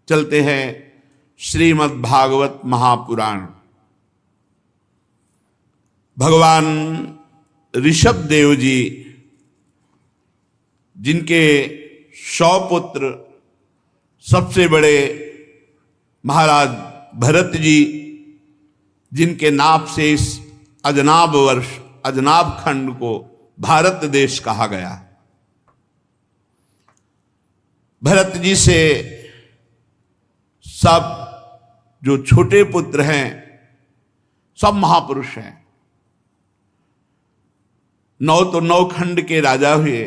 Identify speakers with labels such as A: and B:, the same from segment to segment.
A: चलते हैं श्रीमद् भागवत महापुराण। भगवान ऋषभ देव जी, जिनके 100 पुत्र सबसे बड़े महाराज भरत जी, जिनके नाम से इस अजनाब वर्ष अजनाब खंड को भारत देश कहा गया। भरत जी से सब जो छोटे पुत्र हैं सब महापुरुष हैं। 9 तो 9 खंड के राजा हुए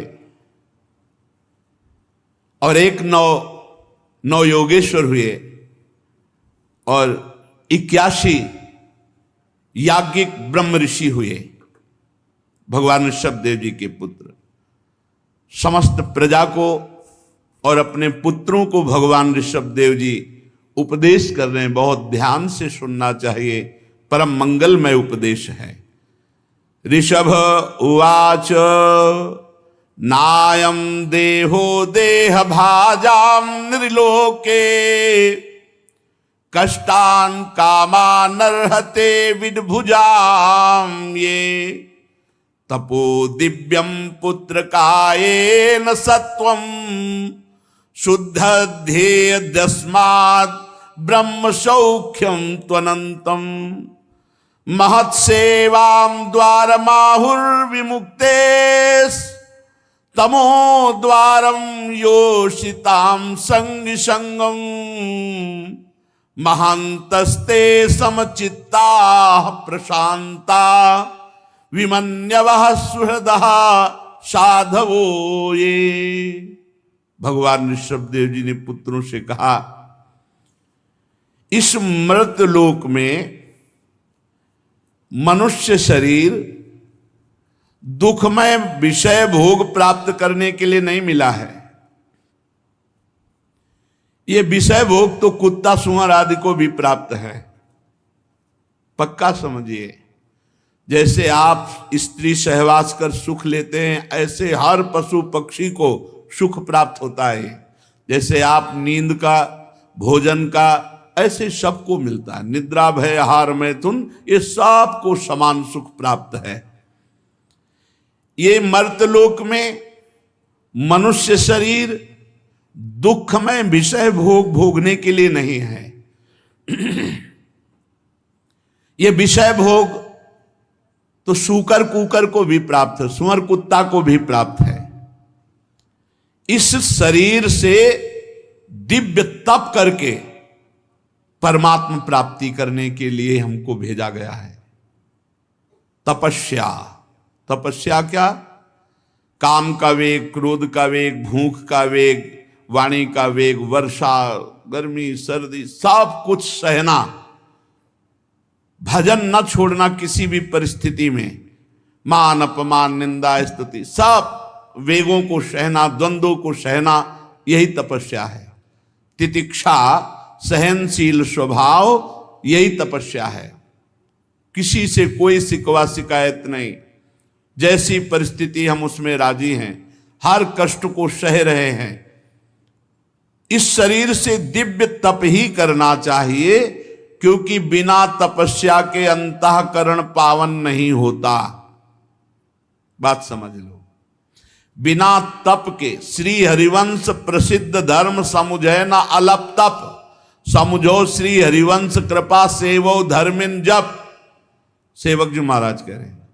A: और एक 9 योगेश्वर हुए और 81 याज्ञिक ब्रह्म ऋषि हुए। भगवान ऋषभ देव जी के पुत्र समस्त प्रजा को और अपने पुत्रों को भगवान ऋषभ देव जी उपदेश कर रहे हैं। बहुत ध्यान से सुनना चाहिए, परम मंगलमय उपदेश है। ऋषभ उवाच नायं देहो देह भाजां निर्लोके कष्टान् कामानर्हते विद्भुजां ये तपो दिव्यं पुत्र कायेन सत्वं शुद्ध ध्येय दस्मात् ब्रह्म सौख्यं त्वनन्तं महत्सेवां द्वारमाहुर्विमुक्ते तमो द्वारं योषितां संग संगं महान्तस्ते समचित्ताः प्रशान्ता विमन्यवः सुहृदः साधवो ये। भगवान ऋषभ देव जी ने पुत्रों से कहा, इस मृत लोक में मनुष्य शरीर दुखमय विषय भोग प्राप्त करने के लिए नहीं मिला है। ये विषय भोग तो कुत्ता सुअर आदि को भी प्राप्त है, पक्का समझिए। जैसे आप स्त्री सहवास कर सुख लेते हैं, ऐसे हर पशु पक्षी को सुख प्राप्त होता है। जैसे आप नींद का, भोजन का, ऐसे सबको मिलता है। निद्रा भय आहार मैथुन, ये सबको समान सुख प्राप्त है। ये मर्तलोक में मनुष्य शरीर दुखमय विषय भोग भोगने के लिए नहीं है। ये विषय भोग तो सूकर कुकर को भी प्राप्त है, सुअर कुत्ता को भी प्राप्त है। इस शरीर से दिव्य तप करके परमात्मा प्राप्ति करने के लिए हमको भेजा गया है। तपस्या, तपस्या क्या? काम का वेग, क्रोध का वेग, भूख का वेग, वाणी का वेग, वर्षा, गर्मी, सर्दी, सब कुछ सहना, भजन न छोड़ना किसी भी परिस्थिति में, मान अपमान निंदा स्तुति, सब वेगों को सहना, द्वंद्वों को सहना, यही तपस्या है। तितिक्षा, सहनशील स्वभाव, यही तपस्या है। किसी से कोई शिकवा शिकायत नहीं, जैसी परिस्थिति हम उसमें राजी हैं, हर कष्ट को सह रहे हैं। इस शरीर से दिव्य तप ही करना चाहिए, क्योंकि बिना तपस्या के अंतःकरण पावन नहीं होता। बात समझ लो। बिना तप के श्री हरिवंश प्रसिद्ध धर्म समुझे न अलप तप, समुझो श्री हरिवंश कृपा सेवो धर्मिन जप। सेवक जी महाराज कह रहे हैं,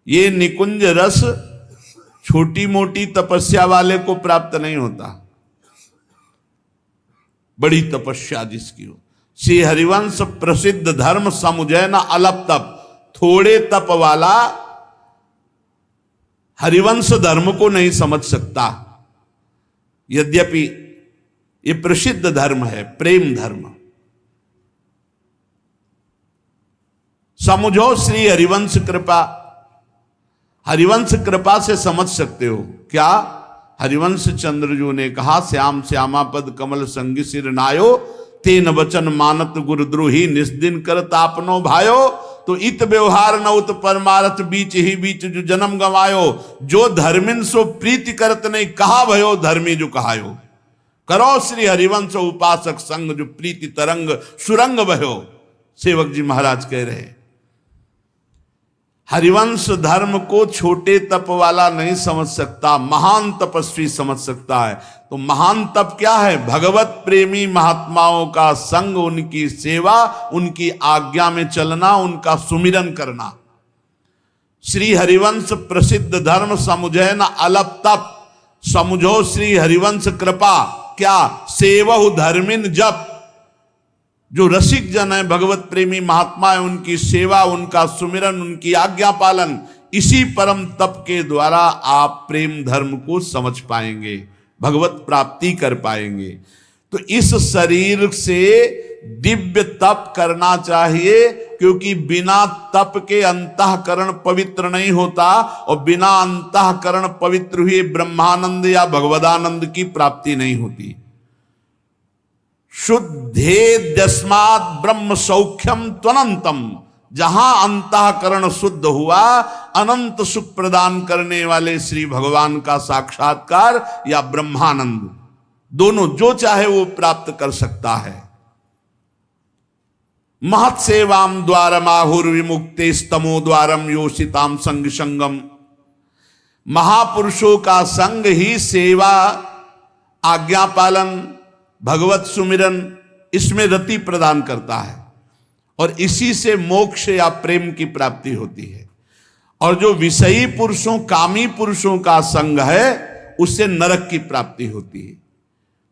A: ये निकुंज रस छोटी मोटी तपस्या वाले को प्राप्त नहीं होता, बड़ी तपस्या जिसकी हो। श्री हरिवंश प्रसिद्ध धर्म समुझे न अलप तप, थोड़े तप वाला हरिवंश धर्म को नहीं समझ सकता। यद्यपि ये प्रसिद्ध धर्म है, प्रेम धर्म। समझो श्री हरिवंश कृपा, हरिवंश कृपा से समझ सकते हो क्या? हरिवंश चंद्रजू ने कहा, श्याम श्यामा पद कमल संगी सिर नायो, तेन वचन मानत गुरुद्रोही निस्दिन करत आपनो भायो। तो इत व्यवहार न उत परमारथ बीच ही बीच जो जन्म गवायो, जो धर्मिन सो प्रीति करत नहीं, कहा भयो धर्मी जो कहायो। करो श्री हरिवंश उपासक संग, जो प्रीति तरंग सुरंग बहो। सेवक जी महाराज कह रहे हैं, हरिवंश धर्म को छोटे तप वाला नहीं समझ सकता, महान तपस्वी समझ सकता है। तो महान तप क्या है? भगवत प्रेमी महात्माओं का संग, उनकी सेवा, उनकी आज्ञा में चलना, उनका सुमिरन करना। श्री हरिवंश प्रसिद्ध धर्म समुझे न अलप तप, समुझो श्री हरिवंश कृपा। क्या? सेवहु धर्मिन जप। जो रसिक जन है, भगवत प्रेमी महात्मा है, उनकी सेवा, उनका सुमिरन, उनकी आज्ञा पालन, इसी परम तप के द्वारा आप प्रेम धर्म को समझ पाएंगे, भगवत प्राप्ति कर पाएंगे। तो इस शरीर से दिव्य तप करना चाहिए, क्योंकि बिना तप के अंतःकरण पवित्र नहीं होता, और बिना अंतःकरण पवित्र हुए ब्रह्मानंद या भगवदानंद की प्राप्ति नहीं होती। शुद्धेद्यस्मात् ब्रह्म सौख्यम त्वनंतम। जहां अंतःकरण शुद्ध हुआ, अनंत सुख प्रदान करने वाले श्री भगवान का साक्षात्कार या ब्रह्मानंद, दोनों जो चाहे वो प्राप्त कर सकता है। महत सेवाम द्वारम आहुर्विमुक्ते स्तमो द्वारम योषिताम संग संगम। महापुरुषों का संग ही सेवा, आज्ञा पालन, भगवत सुमिरन, इसमें रति प्रदान करता है, और इसी से मोक्ष या प्रेम की प्राप्ति होती है। और जो विषयी पुरुषों, कामी पुरुषों का संग है, उससे नरक की प्राप्ति होती है।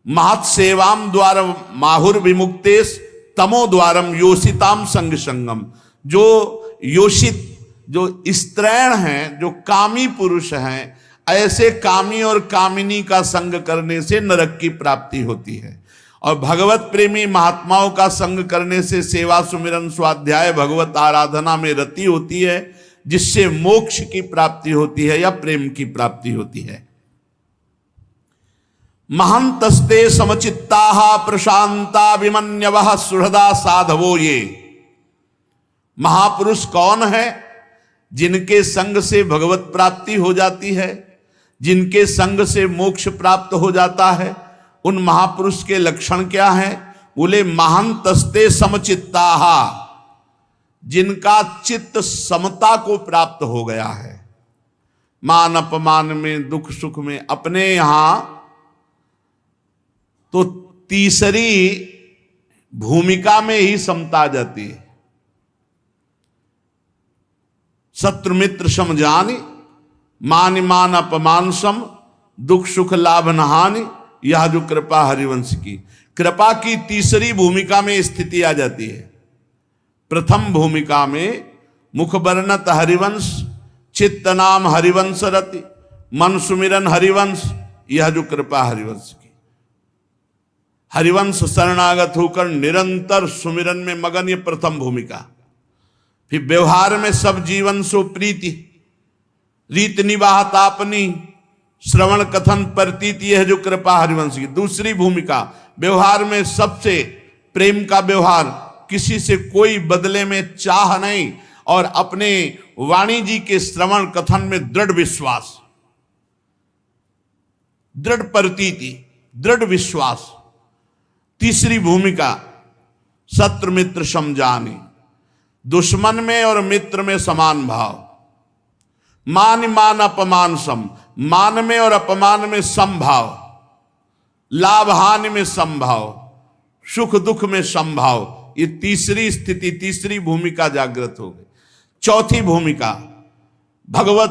A: महत सेवाम द्वारम माहुर विमुक्तेश तमो द्वारम योषिताम संग संगम। जो योषित, जो स्त्रैण हैं, जो कामी पुरुष हैं, ऐसे कामी और कामिनी का संग करने से नरक की प्राप्ति होती है। और भगवत प्रेमी महात्माओं का संग करने से सेवा, सुमिरन, स्वाध्याय, भगवत आराधना में रति होती है, जिससे मोक्ष की प्राप्ति होती है या प्रेम की प्राप्ति होती है। महंतस्ते समचित्ता प्रशांता विमन्यवः सुहृदा साधवो। ये महापुरुष कौन है? जिनके संग से भगवत प्राप्ति हो जाती है, जिनके संग से मोक्ष प्राप्त हो जाता है। उन महापुरुष के लक्षण क्या हैं? बोले महंतस्ते समचित्ताहा, जिनका चित्त समता को प्राप्त हो गया है। मान अपमान में, दुख सुख में, अपने यहां तो तीसरी भूमिका में ही समता आ जाती है। शत्रु मित्र सम जानि, मान मान अपमान सम, दुख सुख लाभ न हानि। यह जो कृपा हरिवंश की, कृपा की तीसरी भूमिका में स्थिति आ जाती है। प्रथम भूमिका में मुख वर्णत हरिवंश, चित्त नाम हरिवंश रति, मन सुमिरन हरिवंश। यह जो कृपा हरिवंश की, हरिवंश शरणागत होकर निरंतर सुमिरन में मगन, ये प्रथम भूमिका। फिर व्यवहार में सब जीवन सो प्रीति, रीत निवाह तापनी, श्रवण कथन प्रतीति, यह जो कृपा हरिवंश की दूसरी भूमिका। व्यवहार में सबसे प्रेम का व्यवहार, किसी से कोई बदले में चाह नहीं, और अपने वाणी जी के श्रवण कथन में दृढ़ विश्वास, दृढ़ प्रतीति, दृढ़ विश्वास। तीसरी भूमिका शत्रु मित्र समझाने, दुश्मन में और मित्र में समान भाव। मान मान अपमान सम, मान में और अपमान में समभाव, लाभ हानि में समभाव, सुख दुख में समभाव। ये तीसरी स्थिति, तीसरी भूमिका जागृत हो गई। चौथी भूमिका भगवत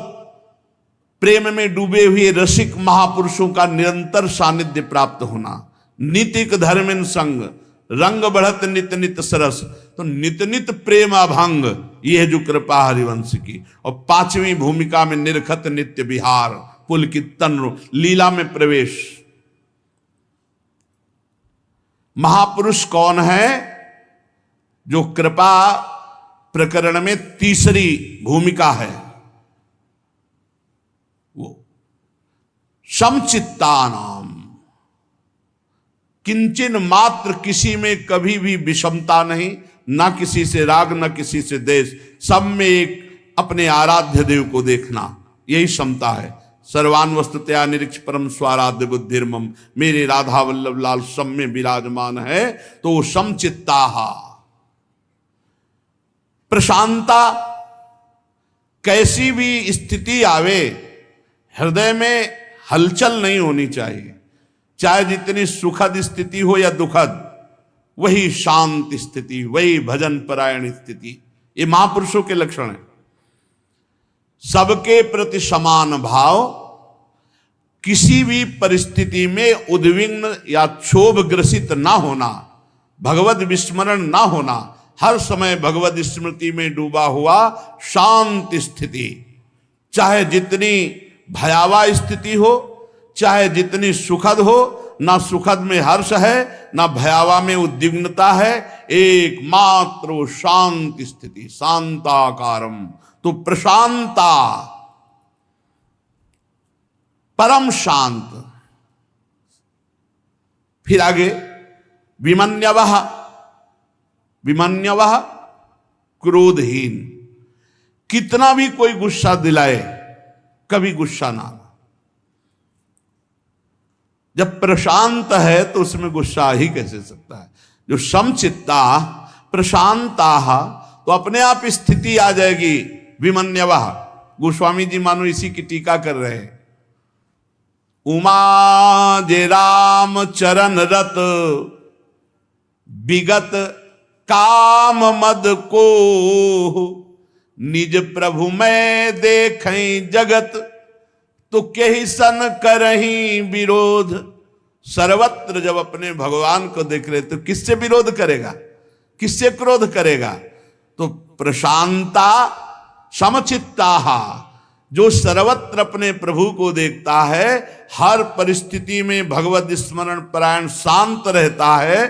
A: प्रेम में डूबे हुए रसिक महापुरुषों का निरंतर सानिध्य प्राप्त होना। नितिक धर्मिन संग, रंग बढ़त नित नित सरस। तो नित नित प्रेम अभंग, यह जो कृपा हरिवंश की। और पांचवी भूमिका में निरखत नित्य विहार, पुलकित तन, लीला में प्रवेश। महापुरुष कौन है? जो कृपा प्रकरण में तीसरी भूमिका है, वो समचित्तानाम, किंचन मात्र किसी में कभी भी विषमता नहीं, ना किसी से राग, ना किसी से देश, सब में एक अपने आराध्य देव को देखना, यही क्षमता है। सर्वान वस्तुतया निरीक्ष परम स्वाराध्य बुद्धिर्मम, मेरे राधा वल्लभ लाल सम में विराजमान है। तो समचित्ता, प्रशांता, कैसी भी स्थिति आवे हृदय में हलचल नहीं होनी चाहिए, चाहे जितनी सुखद स्थिति हो या दुखद, वही शांत स्थिति, वही भजन परायण स्थिति। ये महापुरुषों के लक्षण है। सबके प्रति समान भाव, किसी भी परिस्थिति में उद्विग्न या क्षोभ ग्रसित ना होना, भगवत विस्मरण ना होना, हर समय भगवत स्मृति में डूबा हुआ शांत स्थिति, चाहे जितनी भयावह स्थिति हो, चाहे जितनी सुखद हो, ना सुखद में हर्ष है ना भयावह में उद्विग्नता है, एकमात्र वो शांत स्थिति, शांताकारम। तो प्रशांता, परम शांत। फिर आगे विमन्यवः, विमन्यवः क्रोधहीन, कितना भी कोई गुस्सा दिलाए कभी गुस्सा ना। जब प्रशांत है तो उसमें गुस्सा आ ही कैसे सकता है। जो समचित्ता प्रशांता, तो अपने आप स्थिति आ जाएगी। विमन्यवः, गोस्वामी जी मानो इसी की टीका कर रहे हैं। उमा जे राम चरण रत, विगत काम मद को, निज प्रभु में देखें जगत, तो कहीं सन करहीं विरोध। सर्वत्र जब अपने भगवान को देख रहे तो किससे विरोध करेगा, किससे क्रोध करेगा। तो प्रशांता समचित्ता, जो सर्वत्र अपने प्रभु को देखता है, हर परिस्थिति में भगवत स्मरण परायण शांत रहता है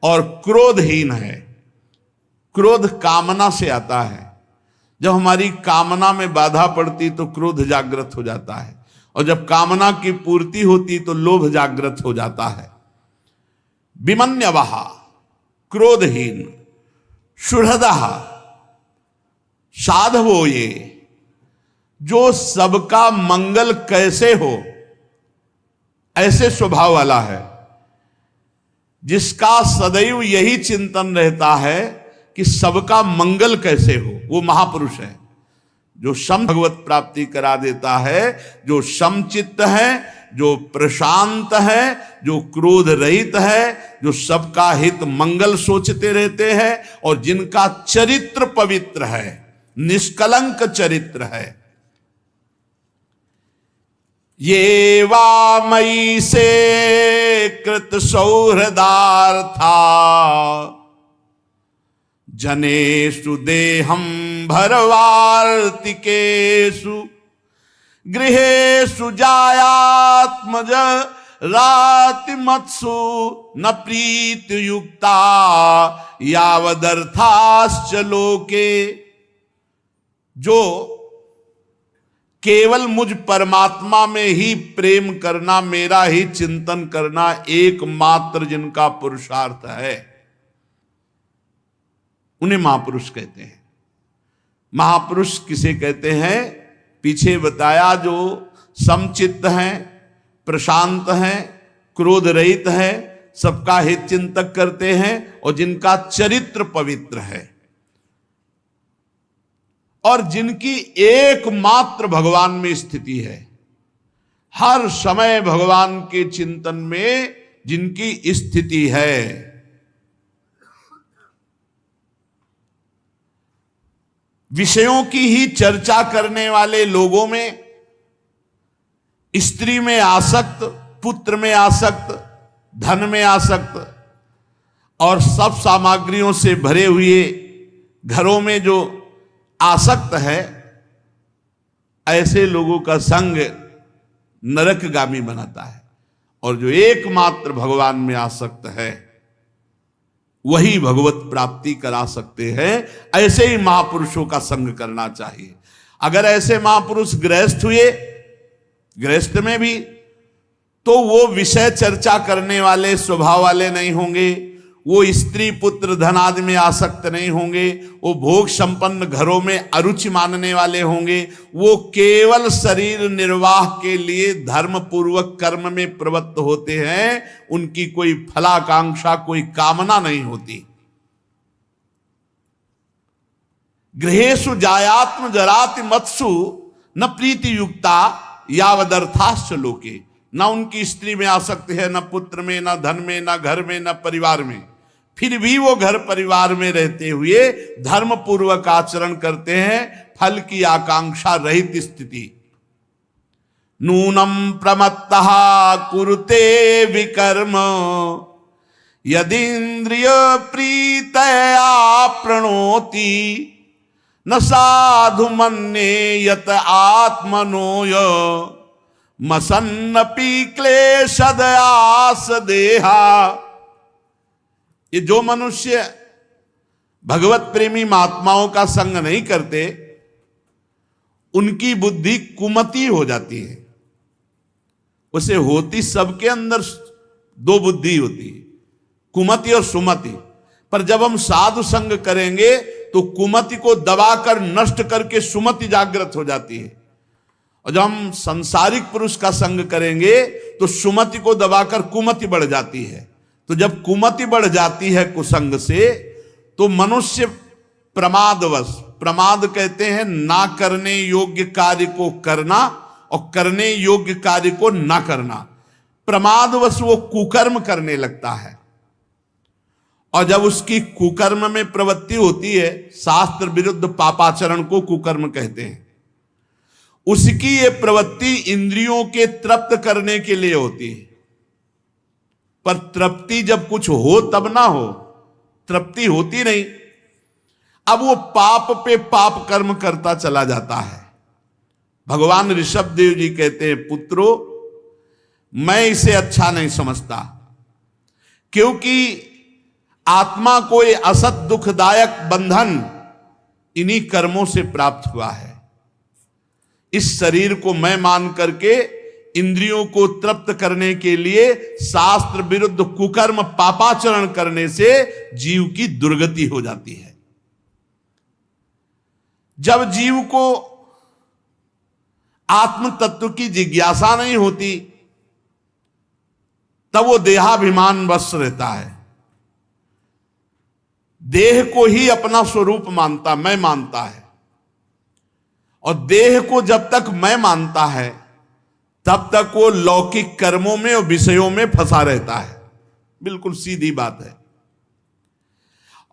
A: और क्रोधहीन है। क्रोध कामना से आता है। जब हमारी कामना में बाधा पड़ती तो क्रोध जागृत हो जाता है, और जब कामना की पूर्ति होती तो लोभ जागृत हो जाता है। विमन्यवः क्रोधहीन, सुहृदः साधवो, ये जो सबका मंगल कैसे हो ऐसे स्वभाव वाला है, जिसका सदैव यही चिंतन रहता है कि सबका मंगल कैसे हो, वो महापुरुष है। जो सम भगवत प्राप्ति करा देता है, जो समचित्त है, जो प्रशांत है, जो क्रोध रहित है, जो सबका हित मंगल सोचते रहते हैं, और जिनका चरित्र पवित्र है, निष्कलंक चरित्र है। ये वा मयि से कृत सौहृदार्था, जनेषु देहं भरवार्तिकेषु, गृहेषु जायात्मज रातिमत्सु, न प्रीतियुक्ता यावदर्थाश्च लोके। जो केवल मुझ परमात्मा में ही प्रेम करना, मेरा ही चिंतन करना एकमात्र जिनका पुरुषार्थ है, उन्हें महापुरुष कहते हैं। महापुरुष किसे कहते हैं, पीछे बताया। जो समचित्त हैं, प्रशांत हैं, क्रोध रहित हैं, सबका हित चिंतक करते हैं, और जिनका चरित्र पवित्र है, और जिनकी एकमात्र भगवान में स्थिति है। हर समय भगवान के चिंतन में जिनकी स्थिति है। विषयों की ही चर्चा करने वाले लोगों में, स्त्री में आसक्त, पुत्र में आसक्त, धन में आसक्त, और सब सामग्रियों से भरे हुए घरों में जो आसक्त है, ऐसे लोगों का संग नरकगामी बनाता है। और जो एकमात्र भगवान में आसक्त है, वही भगवत प्राप्ति करा सकते हैं। ऐसे ही महापुरुषों का संग करना चाहिए। अगर ऐसे महापुरुष गृहस्थ हुए, गृहस्थ में भी, तो वो विषय चर्चा करने वाले स्वभाव वाले नहीं होंगे, वो स्त्री पुत्र धन आदि में आसक्त नहीं होंगे, वो भोग संपन्न घरों में अरुचि मानने वाले होंगे, वो केवल शरीर निर्वाह के लिए धर्म पूर्वक कर्म में प्रवृत्त होते हैं, उनकी कोई फलाकांक्षा, कोई कामना नहीं होती। गृहेषु जायात्म जराति मत्सु न प्रीति युक्ता यावदर्थाश्च लोके। न उनकी स्त्री में आसक्ति है, न पुत्र में, न धन में, न घर में, न परिवार में, फिर भी वो घर परिवार में रहते हुए धर्म पूर्वक आचरण करते हैं, फल की आकांक्षा रहित स्थिति। नूनम प्रमत्तः कुरुते विकर्म यदीन्द्रिय प्रीतया प्रणोति न साधु मन्ये यत आत्मनोय मसन्नपि क्लेशदयास देहा। ये जो मनुष्य भगवत प्रेमी महात्माओं का संग नहीं करते, उनकी बुद्धि कुमति हो जाती है। उसे होती सबके अंदर दो बुद्धि होती है, कुमति और सुमति। पर जब हम साधु संग करेंगे तो कुमति को दबाकर नष्ट करके सुमति जागृत हो जाती है, और जब हम संसारिक पुरुष का संग करेंगे तो सुमति को दबाकर कुमति बढ़ जाती है। तो जब कुमति बढ़ जाती है कुसंग से, तो मनुष्य प्रमादवश, प्रमाद कहते हैं ना करने योग्य कार्य को करना और करने योग्य कार्य को ना करना, प्रमादवश वो कुकर्म करने लगता है। और जब उसकी कुकर्म में प्रवृत्ति होती है, शास्त्र विरुद्ध पापाचरण को कुकर्म कहते हैं, उसकी ये प्रवृत्ति इंद्रियों के तृप्त करने के लिए होती है। पर तृप्ति जब कुछ हो तब ना हो, तृप्ति होती नहीं। अब वो पाप पे पाप कर्म करता चला जाता है। भगवान ऋषभ देव जी कहते हैं, पुत्रो मैं इसे अच्छा नहीं समझता, क्योंकि आत्मा को ये असत दुखदायक बंधन इन्हीं कर्मों से प्राप्त हुआ है। इस शरीर को मैं मान करके इंद्रियों को तृप्त करने के लिए शास्त्र विरुद्ध कुकर्म पापाचरण करने से जीव की दुर्गति हो जाती है। जब जीव को आत्म तत्व की जिज्ञासा नहीं होती, तब वो देहाभिमान वश रहता है, देह को ही अपना स्वरूप मानता, मैं मानता है। और देह को जब तक मैं मानता है, तब तक वो लौकिक कर्मों में और विषयों में फंसा रहता है। बिल्कुल सीधी बात है।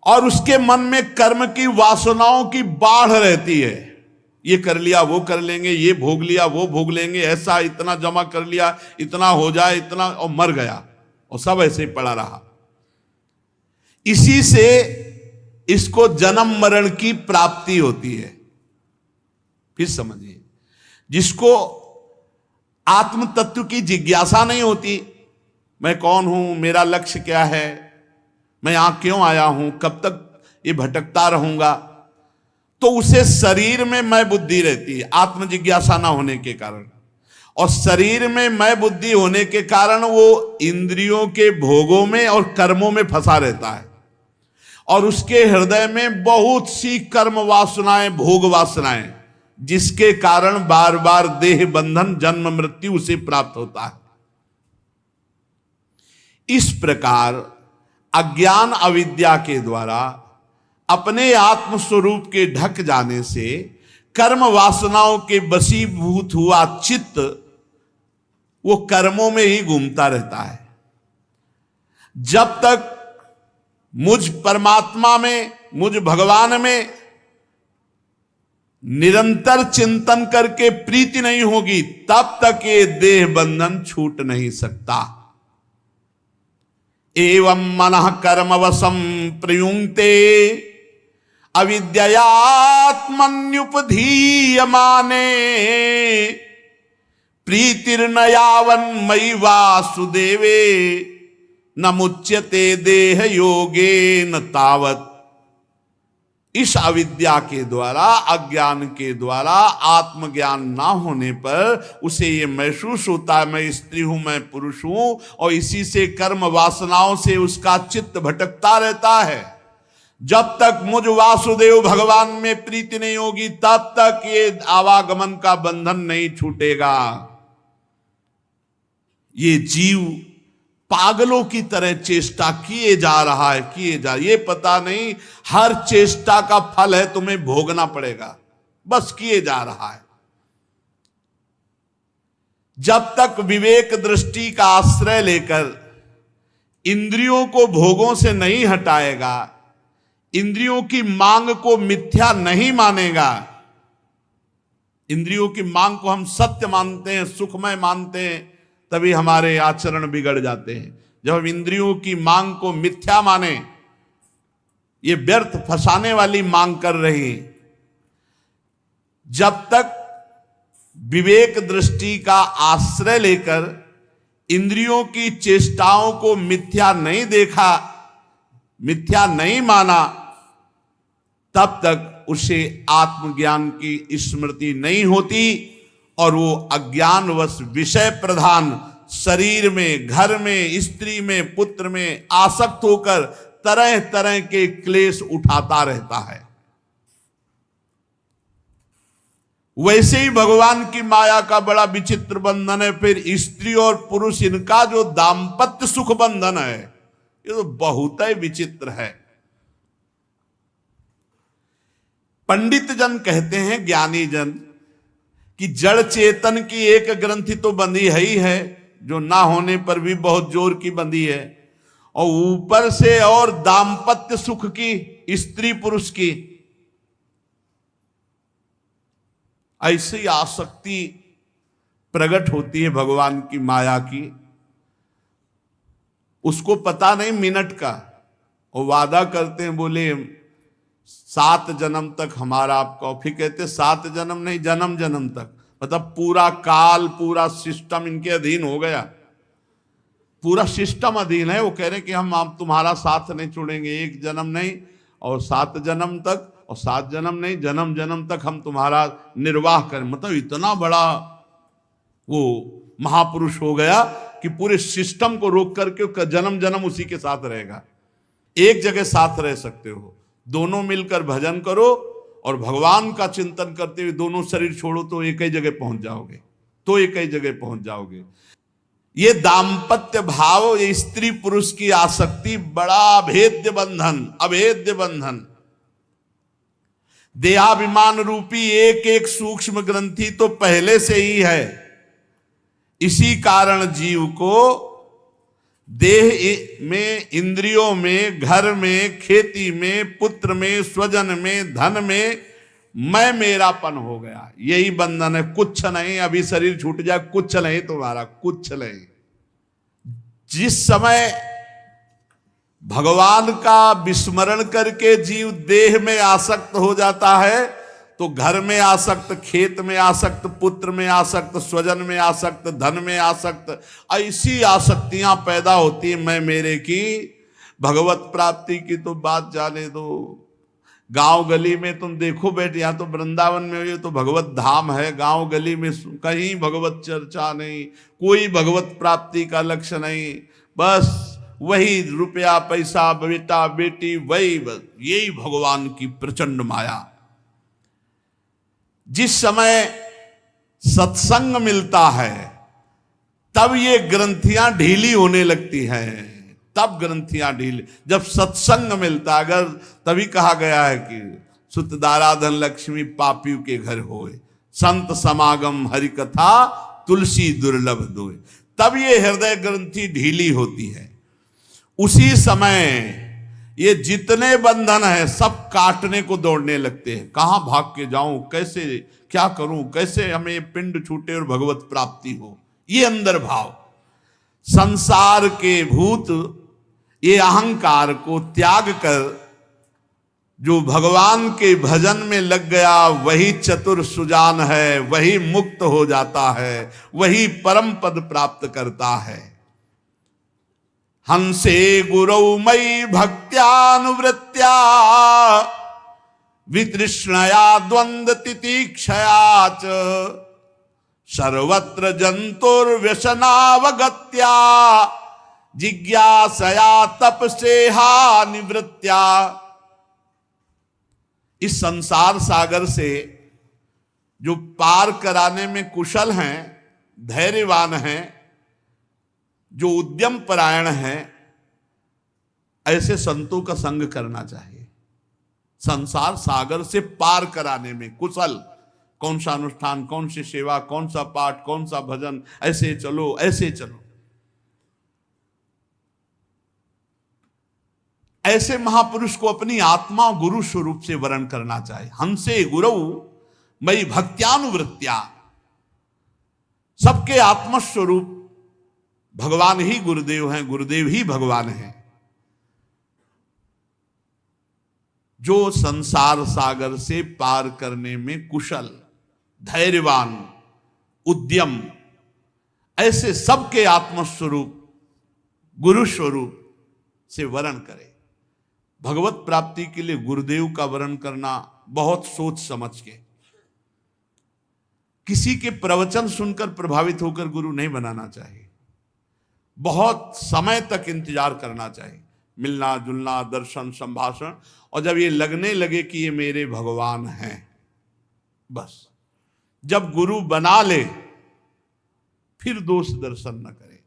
A: और उसके मन में कर्म की वासनाओं की बाढ़ रहती है। ये कर लिया, वो कर लेंगे, ये भोग लिया, वो भोग लेंगे, ऐसा इतना जमा कर लिया, इतना हो जाए, इतना, और मर गया, और सब ऐसे ही पड़ा रहा। इसी से इसको जन्म मरण की प्राप्ति होती है। फिर समझिए, जिसको आत्म तत्व की जिज्ञासा नहीं होती, मैं कौन हूं, मेरा लक्ष्य क्या है, मैं यहां क्यों आया हूं, कब तक ये भटकता रहूंगा, तो उसे शरीर में मैं बुद्धि रहती है, आत्म जिज्ञासा ना होने के कारण। और शरीर में मैं बुद्धि होने के कारण वो इंद्रियों के भोगों में और कर्मों में फंसा रहता है। और उसके हृदय में बहुत सी कर्म वासनाएं, भोग वासनाएं, जिसके कारण बार बार देह बंधन, जन्म मृत्यु उसे प्राप्त होता है। इस प्रकार अज्ञान अविद्या के द्वारा अपने आत्म स्वरूप के ढक जाने से कर्म वासनाओं के वशीभूत हुआ चित्त वो कर्मों में ही घूमता रहता है। जब तक मुझ परमात्मा में, मुझ भगवान में निरंतर चिंतन करके प्रीति नहीं होगी, तब तक ये देह बंधन छूट नहीं सकता। एवं मनः कर्मवशं प्रयुंक्ते अविद्यात्मन्युपधीयमाने प्रीतिर्न यावन्मयि वासुदेवे न मुच्यते देह योगे न तावत। इस अविद्या के द्वारा, अज्ञान के द्वारा, आत्मज्ञान ना होने पर उसे ये महसूस होता है मैं स्त्री हूं, मैं पुरुष हूं, और इसी से कर्म वासनाओं से उसका चित्त भटकता रहता है। जब तक मुझ वासुदेव भगवान में प्रीति नहीं होगी तब तक ये आवागमन का बंधन नहीं छूटेगा। ये जीव पागलों की तरह चेष्टा किए जा रहा है, ये पता नहीं हर चेष्टा का फल है तुम्हें भोगना पड़ेगा, बस किए जा रहा है। जब तक विवेक दृष्टि का आश्रय लेकर इंद्रियों को भोगों से नहीं हटाएगा, इंद्रियों की मांग को मिथ्या नहीं मानेगा, इंद्रियों की मांग को हम सत्य मानते हैं, सुखमय मानते हैं, तभी हमारे आचरण बिगड़ जाते हैं। जब हम इंद्रियों की मांग को मिथ्या माने, ये व्यर्थ फंसाने वाली मांग कर रहे हैं, जब तक विवेक दृष्टि का आश्रय लेकर इंद्रियों की चेष्टाओं को मिथ्या नहीं देखा, मिथ्या नहीं माना, तब तक उसे आत्मज्ञान की स्मृति नहीं होती और वो अज्ञानवश विषय प्रधान शरीर में, घर में, स्त्री में, पुत्र में आसक्त होकर तरह तरह के क्लेश उठाता रहता है। वैसे ही भगवान की माया का बड़ा विचित्र बंधन है। फिर स्त्री और पुरुष, इनका जो दाम्पत्य सुख बंधन है, ये तो बहुत ही विचित्र है। पंडित जन कहते हैं, ज्ञानी जन, कि जड़ चेतन की एक ग्रंथि तो बंधी है ही है, जो ना होने पर भी बहुत जोर की बंधी है, और ऊपर से और दाम्पत्य सुख की, स्त्री पुरुष की, ऐसी आसक्ति प्रकट होती है भगवान की माया की। उसको पता नहीं मिनट का, और वादा करते हैं, बोले 7 जन्म तक हमारा आपका, फिर कहते 7 जन्म नहीं, जन्म जन्म तक, मतलब पूरा काल, पूरा सिस्टम इनके अधीन हो गया, पूरा सिस्टम अधीन है। वो कह रहे कि हम आप तुम्हारा साथ नहीं छोड़ेंगे, 1 जन्म नहीं और 7 जन्म तक, और 7 जन्म नहीं, जन्म जन्म तक हम तुम्हारा निर्वाह करें। मतलब इतना बड़ा वो महापुरुष हो गया कि पूरे सिस्टम को रोक करके जन्म जन्म उसी के साथ रहेगा। एक जगह साथ रह सकते हो, दोनों मिलकर भजन करो और भगवान का चिंतन करते हुए दोनों शरीर छोड़ो तो एक ही जगह पहुंच जाओगे, ये दाम्पत्य भाव, ये स्त्री पुरुष की आसक्ति बड़ा अभेद्य बंधन। देहाभिमान रूपी एक एक सूक्ष्म ग्रंथि तो पहले से ही है। इसी कारण जीव को देह में, इंद्रियों में, घर में, खेती में, पुत्र में, स्वजन में, धन में मैं मेरापन हो गया। यही बंधन है, कुछ नहीं। अभी शरीर छूट जाए, कुछ नहीं तुम्हारा, कुछ नहीं। जिस समय भगवान का विस्मरण करके जीव देह में आसक्त हो जाता है, तो घर में आसक्त, खेत में आसक्त, पुत्र में आसक्त, स्वजन में आसक्त, धन में आसक्त, ऐसी आसक्तियां पैदा होती हैं मैं मेरे की। भगवत प्राप्ति की तो बात जाने दो। गांव गली में तुम देखो बेटे, यहाँ तो वृंदावन में ये तो भगवत धाम है, गांव गली में कहीं भगवत चर्चा नहीं, कोई भगवत प्राप्ति का लक्ष्य नहीं, बस वही रुपया पैसा, बेटा बेटी, वही बस, यही भगवान की प्रचंड माया। जिस समय सत्संग मिलता है तब ये ग्रंथियां ढीली होने लगती हैं, तब ग्रंथियां ढीली। जब सत्संग मिलता, अगर तभी कहा गया है कि सुत दाराधन लक्ष्मी पापियों के घर होए, संत समागम हरि कथा तुलसी दुर्लभ दोए, तब ये हृदय ग्रंथि ढीली होती है। उसी समय ये जितने बंधन है सब काटने को दौड़ने लगते हैं। कहां भाग के जाऊं, कैसे क्या करूं, कैसे हमें पिंड छूटे और भगवत प्राप्ति हो। ये अंदर भाव, संसार के भूत, ये अहंकार को त्याग कर जो भगवान के भजन में लग गया, वही चतुर सुजान है, वही मुक्त हो जाता है, वही परम पद प्राप्त करता है। हंसे गुरौ मयि भक्त्यानुवृत्त्या वितृष्णया द्वंद्व तितिक्षया च सर्वत्र जंतुर्व्यसनावगत्या जिज्ञासया तपसेहा निवृत्त्या। इस संसार सागर से जो पार कराने में कुशल हैं, धैर्यवान हैं, जो उद्यम परायण हैं, ऐसे संतों का संग करना चाहिए। संसार सागर से पार कराने में कुशल, कौन सा अनुष्ठान, कौन सी सेवा, कौन सा पाठ, कौन सा भजन, ऐसे चलो ऐसे चलो। ऐसे महापुरुष को अपनी आत्मा गुरु स्वरूप से वर्ण करना चाहिए। हंसे गुरु मई भक्त्यानुवृत्त्या। सबके आत्मस्वरूप भगवान ही गुरुदेव हैं, गुरुदेव ही भगवान हैं। जो संसार सागर से पार करने में कुशल, धैर्यवान, उद्यम, ऐसे सबके आत्मस्वरूप गुरु स्वरूप से वर्ण करे। भगवत प्राप्ति के लिए गुरुदेव का वर्ण करना बहुत सोच समझ के, किसी के प्रवचन सुनकर प्रभावित होकर गुरु नहीं बनाना चाहिए। बहुत समय तक इंतजार करना चाहिए, मिलना जुलना, दर्शन, संभाषण, और जब ये लगने लगे कि ये मेरे भगवान हैं, बस जब गुरु बना ले फिर दोष दर्शन न करे,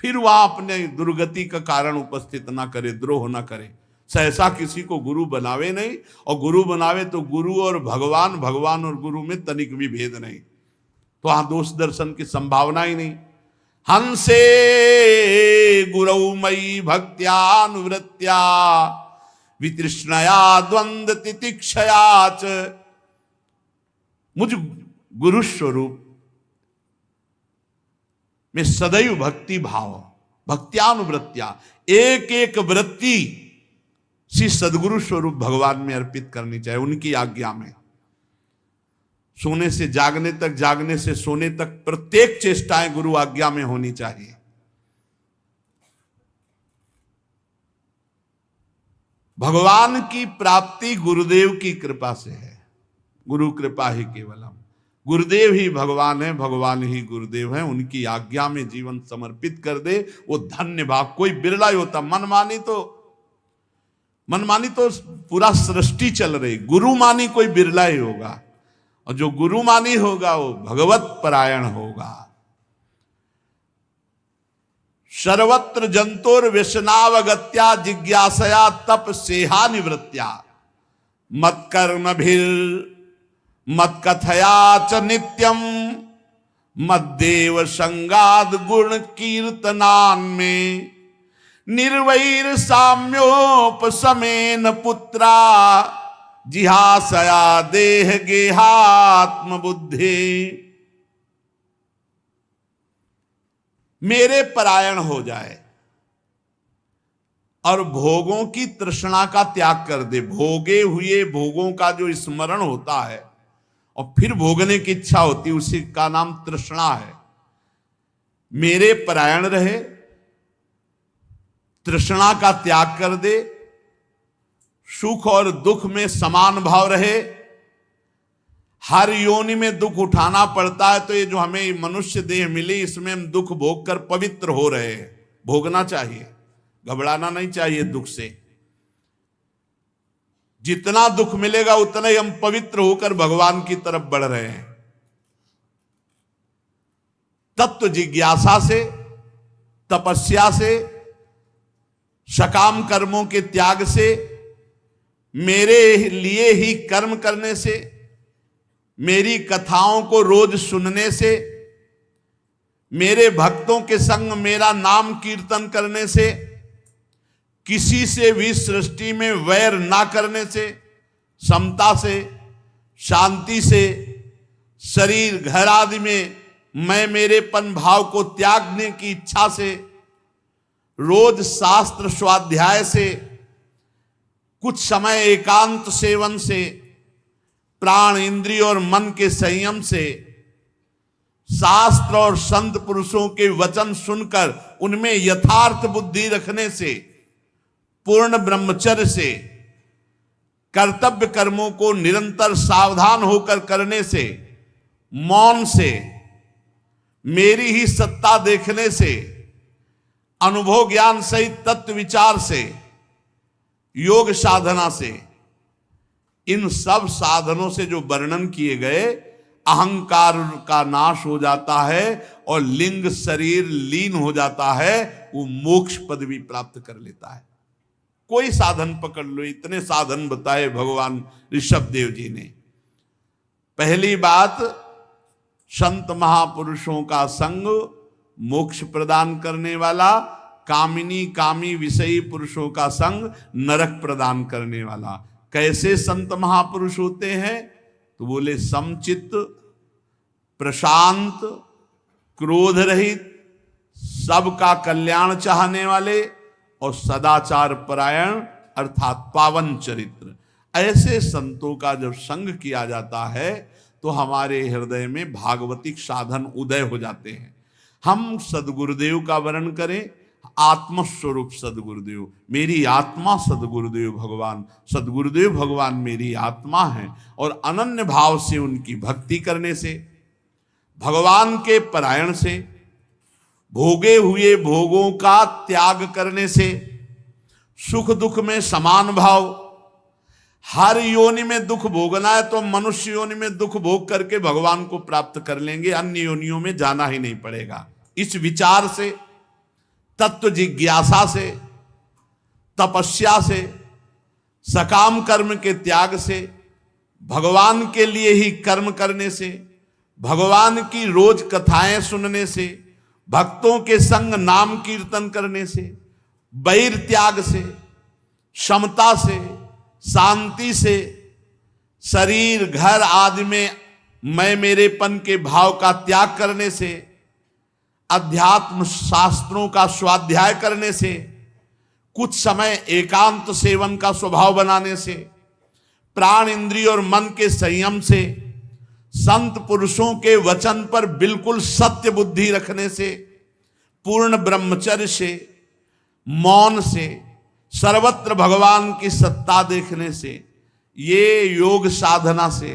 A: फिर वहां अपने दुर्गति का कारण उपस्थित ना करे, द्रोह ना करे। सहसा किसी को गुरु बनावे नहीं, और गुरु बनावे तो गुरु और भगवान, भगवान और गुरु में तनिक भी भेद नहीं, तो वहां दोष दर्शन की संभावना ही नहीं। हंसे गुरौ मयि भक्त्यानुवृत्त्या वितृष्णया द्वंद्व तितिक्षया च। मुझ गुरु स्वरूप में सदैव भक्ति भाव, भक्त्यानुवृत्त्या, एक एक वृत्ति श्री सदगुरु स्वरूप भगवान में अर्पित करनी चाहिए, उनकी आज्ञा में। सोने से जागने तक, जागने से सोने तक प्रत्येक चेष्टाएं गुरु आज्ञा में होनी चाहिए। भगवान की प्राप्ति गुरुदेव की कृपा से है, गुरु कृपा ही केवलम। गुरुदेव ही भगवान है, भगवान ही गुरुदेव है। उनकी आज्ञा में जीवन समर्पित कर दे वो धन्य भाग। कोई बिरला ही होता, मनमानी तो पूरा सृष्टि चल रही, गुरुमानी कोई बिरला ही होगा, और जो गुरुमानी होगा वो भगवत परायण होगा। सर्वत्र जंतुर व्यसनावगत्या जिज्ञासया तप सेहा निवृत्त्या मत कर्म भीर मत कथया च नित्यम मद्देव संगाद गुण कीर्तनान में निर्वैर साम्योपसमेन पुत्रा जिहासया देह गेहात्म बुद्धि। मेरे परायण हो जाए और भोगों की तृष्णा का त्याग कर दे। भोगे हुए भोगों का जो स्मरण होता है और फिर भोगने की इच्छा होती है, उसी का नाम तृष्णा है। मेरे परायण रहे, तृष्णा का त्याग कर दे, सुख और दुख में समान भाव रहे। हर योनि में दुख उठाना पड़ता है, तो ये जो हमें मनुष्य देह मिली इसमें हम दुख भोग कर पवित्र हो रहे हैं। भोगना चाहिए, घबराना नहीं चाहिए दुख से। जितना दुख मिलेगा उतना ही हम पवित्र होकर भगवान की तरफ बढ़ रहे हैं। तत्व जिज्ञासा से, तपस्या से, सकाम कर्मों के त्याग से, मेरे लिए ही कर्म करने से, मेरी कथाओं को रोज सुनने से, मेरे भक्तों के संग मेरा नाम कीर्तन करने से, किसी से भी सृष्टि में वैर ना करने से, समता से, शांति से, शरीर घर आदि में मैं मेरेपन भाव को त्यागने की इच्छा से, रोज शास्त्र स्वाध्याय से, कुछ समय एकांत सेवन से, प्राण इंद्रिय और मन के संयम से, शास्त्र और संत पुरुषों के वचन सुनकर उनमें यथार्थ बुद्धि रखने से, पूर्ण ब्रह्मचर्य से, कर्तव्य कर्मों को निरंतर सावधान होकर करने से, मौन से, मेरी ही सत्ता देखने से, अनुभव ज्ञान सहित तत्व विचार से, योग साधना से, इन सब साधनों से जो वर्णन किए गए, अहंकार का नाश हो जाता है और लिंग शरीर लीन हो जाता है, वो मोक्ष पद भी प्राप्त कर लेता है। कोई साधन पकड़ लो, इतने साधन बताए भगवान ऋषभ देव जी ने। पहली बात, संत महापुरुषों का संग मोक्ष प्रदान करने वाला, कामिनी कामी विषयी पुरुषों का संग नरक प्रदान करने वाला। कैसे संत महापुरुष होते हैं? तो बोले समचित्त, प्रशांत, क्रोध रहित, सबका कल्याण चाहने वाले और सदाचार परायण अर्थात पावन चरित्र। ऐसे संतों का जब संग किया जाता है तो हमारे हृदय में भागवतिक साधन उदय हो जाते हैं। हम सदगुरुदेव का वर्णन करें, आत्मस्वरूप सदगुरुदेव, मेरी आत्मा सदगुरुदेव भगवान, सदगुरुदेव भगवान मेरी आत्मा है, और अनन्य भाव से उनकी भक्ति करने से, भगवान के परायण से, भोगे हुए भोगों का त्याग करने से, सुख दुख में समान भाव, हर योनि में दुख भोगना है तो मनुष्य योनि में दुख भोग करके भगवान को प्राप्त कर लेंगे, अन्य योनियों में जाना ही नहीं पड़ेगा। इस विचार से, तत्व जिज्ञासा से, तपस्या से, सकाम कर्म के त्याग से, भगवान के लिए ही कर्म करने से, भगवान की रोज कथाएं सुनने से, भक्तों के संग नाम कीर्तन करने से, बैर त्याग से, समता से, शांति से, शरीर घर आदि में मैं मेरेपन के भाव का त्याग करने से, अध्यात्म शास्त्रों का स्वाध्याय करने से, कुछ समय एकांत सेवन का स्वभाव बनाने से, प्राण इंद्रिय और मन के संयम से, संत पुरुषों के वचन पर बिल्कुल सत्य बुद्धि रखने से, पूर्ण ब्रह्मचर्य से, मौन से, सर्वत्र भगवान की सत्ता देखने से, ये योग साधना से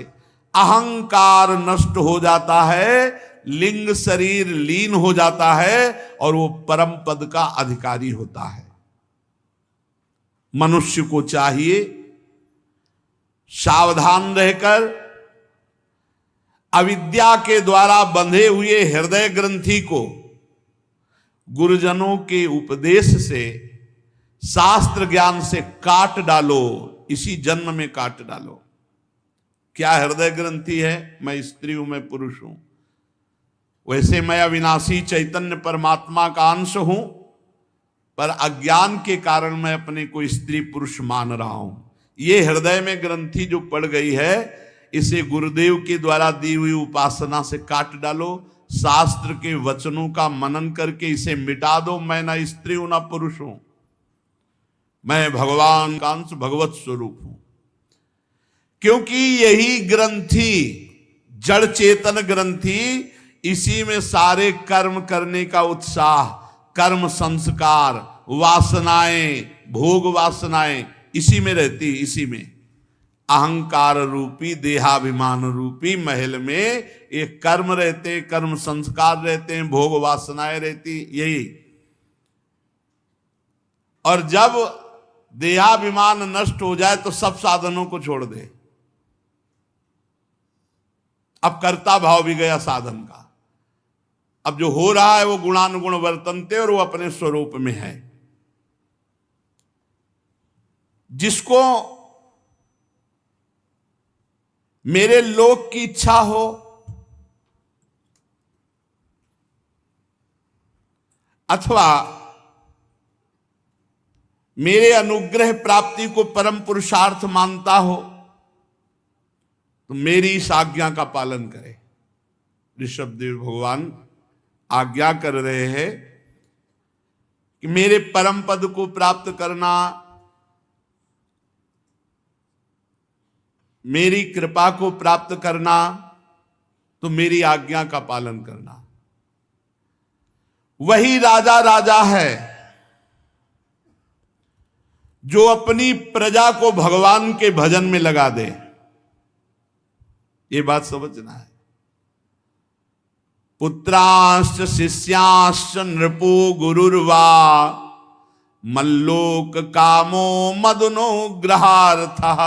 A: अहंकार नष्ट हो जाता है, लिंग शरीर लीन हो जाता है और वो परम पद का अधिकारी होता है। मनुष्य को चाहिए सावधान रहकर अविद्या के द्वारा बंधे हुए हृदय ग्रंथि को गुरुजनों के उपदेश से, शास्त्र ज्ञान से काट डालो, इसी जन्म में काट डालो। क्या हृदय ग्रंथि है? मैं स्त्री हूं, मैं पुरुष हूं। वैसे मैं अविनाशी चैतन्य परमात्मा का अंश हूं, पर अज्ञान के कारण मैं अपने को स्त्री पुरुष मान रहा हूं। ये हृदय में ग्रंथि जो पड़ गई है, इसे गुरुदेव के द्वारा दी हुई उपासना से काट डालो, शास्त्र के वचनों का मनन करके इसे मिटा दो। मैं ना स्त्री हूं ना पुरुष हूं, मैं भगवान का अंश, भगवत स्वरूप हूं। क्योंकि यही ग्रंथि, जड़ चेतन ग्रंथि, इसी में सारे कर्म करने का उत्साह, कर्म संस्कार, वासनाएं, भोग वासनाएं इसी में रहती, इसी में। अहंकार रूपी, देहाभिमान रूपी महल में ये कर्म रहते, कर्म संस्कार रहते हैं, भोग वासनाएं रहती, यही। और जब देहाभिमान नष्ट हो जाए तो सब साधनों को छोड़ दे। अब कर्ता भाव भी गया साधन का। अब जो हो रहा है वो गुणानुगुण वर्तनते और वो अपने स्वरूप में है। जिसको मेरे लोक की इच्छा हो, अथवा मेरे अनुग्रह प्राप्ति को परम पुरुषार्थ मानता हो, तो मेरी इस आज्ञा का पालन करे। ऋषभदेव भगवान आज्ञा कर रहे हैं कि मेरे परम पद को प्राप्त करना, मेरी कृपा को प्राप्त करना, तो मेरी आज्ञा का पालन करना। वही राजा राजा है जो अपनी प्रजा को भगवान के भजन में लगा दे। ये बात समझना है। पुत्राश्च शिष्याश्च नृपो गुरुर्वा मल्लोक कामो मदनो ग्रहार्थः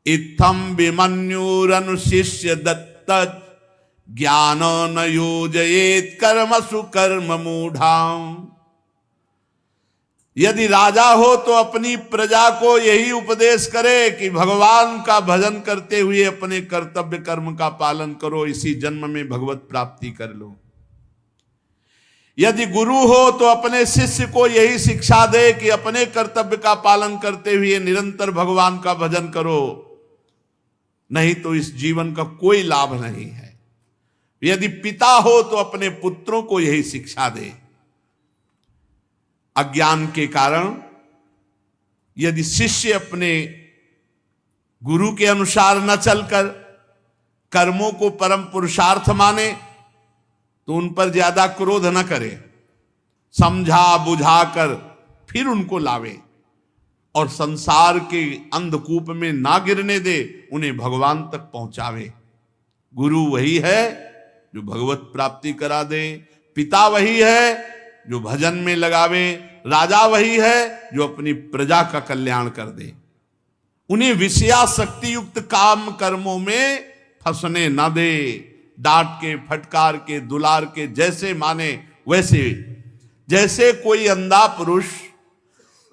A: इत्थम विमन्युरनुशिष्य दत्त ज्ञान न योजयेत कर्मसु कर्म मूढ़ाम। यदि राजा हो तो अपनी प्रजा को यही उपदेश करे कि भगवान का भजन करते हुए अपने कर्तव्य कर्म का पालन करो, इसी जन्म में भगवत प्राप्ति कर लो। यदि गुरु हो तो अपने शिष्य को यही शिक्षा दे कि अपने कर्तव्य का पालन करते हुए निरंतर भगवान का भजन करो, नहीं तो इस जीवन का कोई लाभ नहीं है। यदि पिता हो तो अपने पुत्रों को यही शिक्षा दे। अज्ञान के कारण यदि शिष्य अपने गुरु के अनुसार न चलकर कर्मों को परम पुरुषार्थ माने तो उन पर ज्यादा क्रोध न करे, समझा बुझाकर फिर उनको लावे और संसार के अंधकूप में ना गिरने दे, उन्हें भगवान तक पहुंचावे। गुरु वही है जो भगवत प्राप्ति करा दे, पिता वही है जो भजन में लगावे, राजा वही है जो अपनी प्रजा का कल्याण कर दे। उन्हें विषयासक्ति युक्त काम कर्मों में फंसने न दे, डांट के फटकार के दुलार के जैसे माने वैसे। जैसे कोई अंधा पुरुष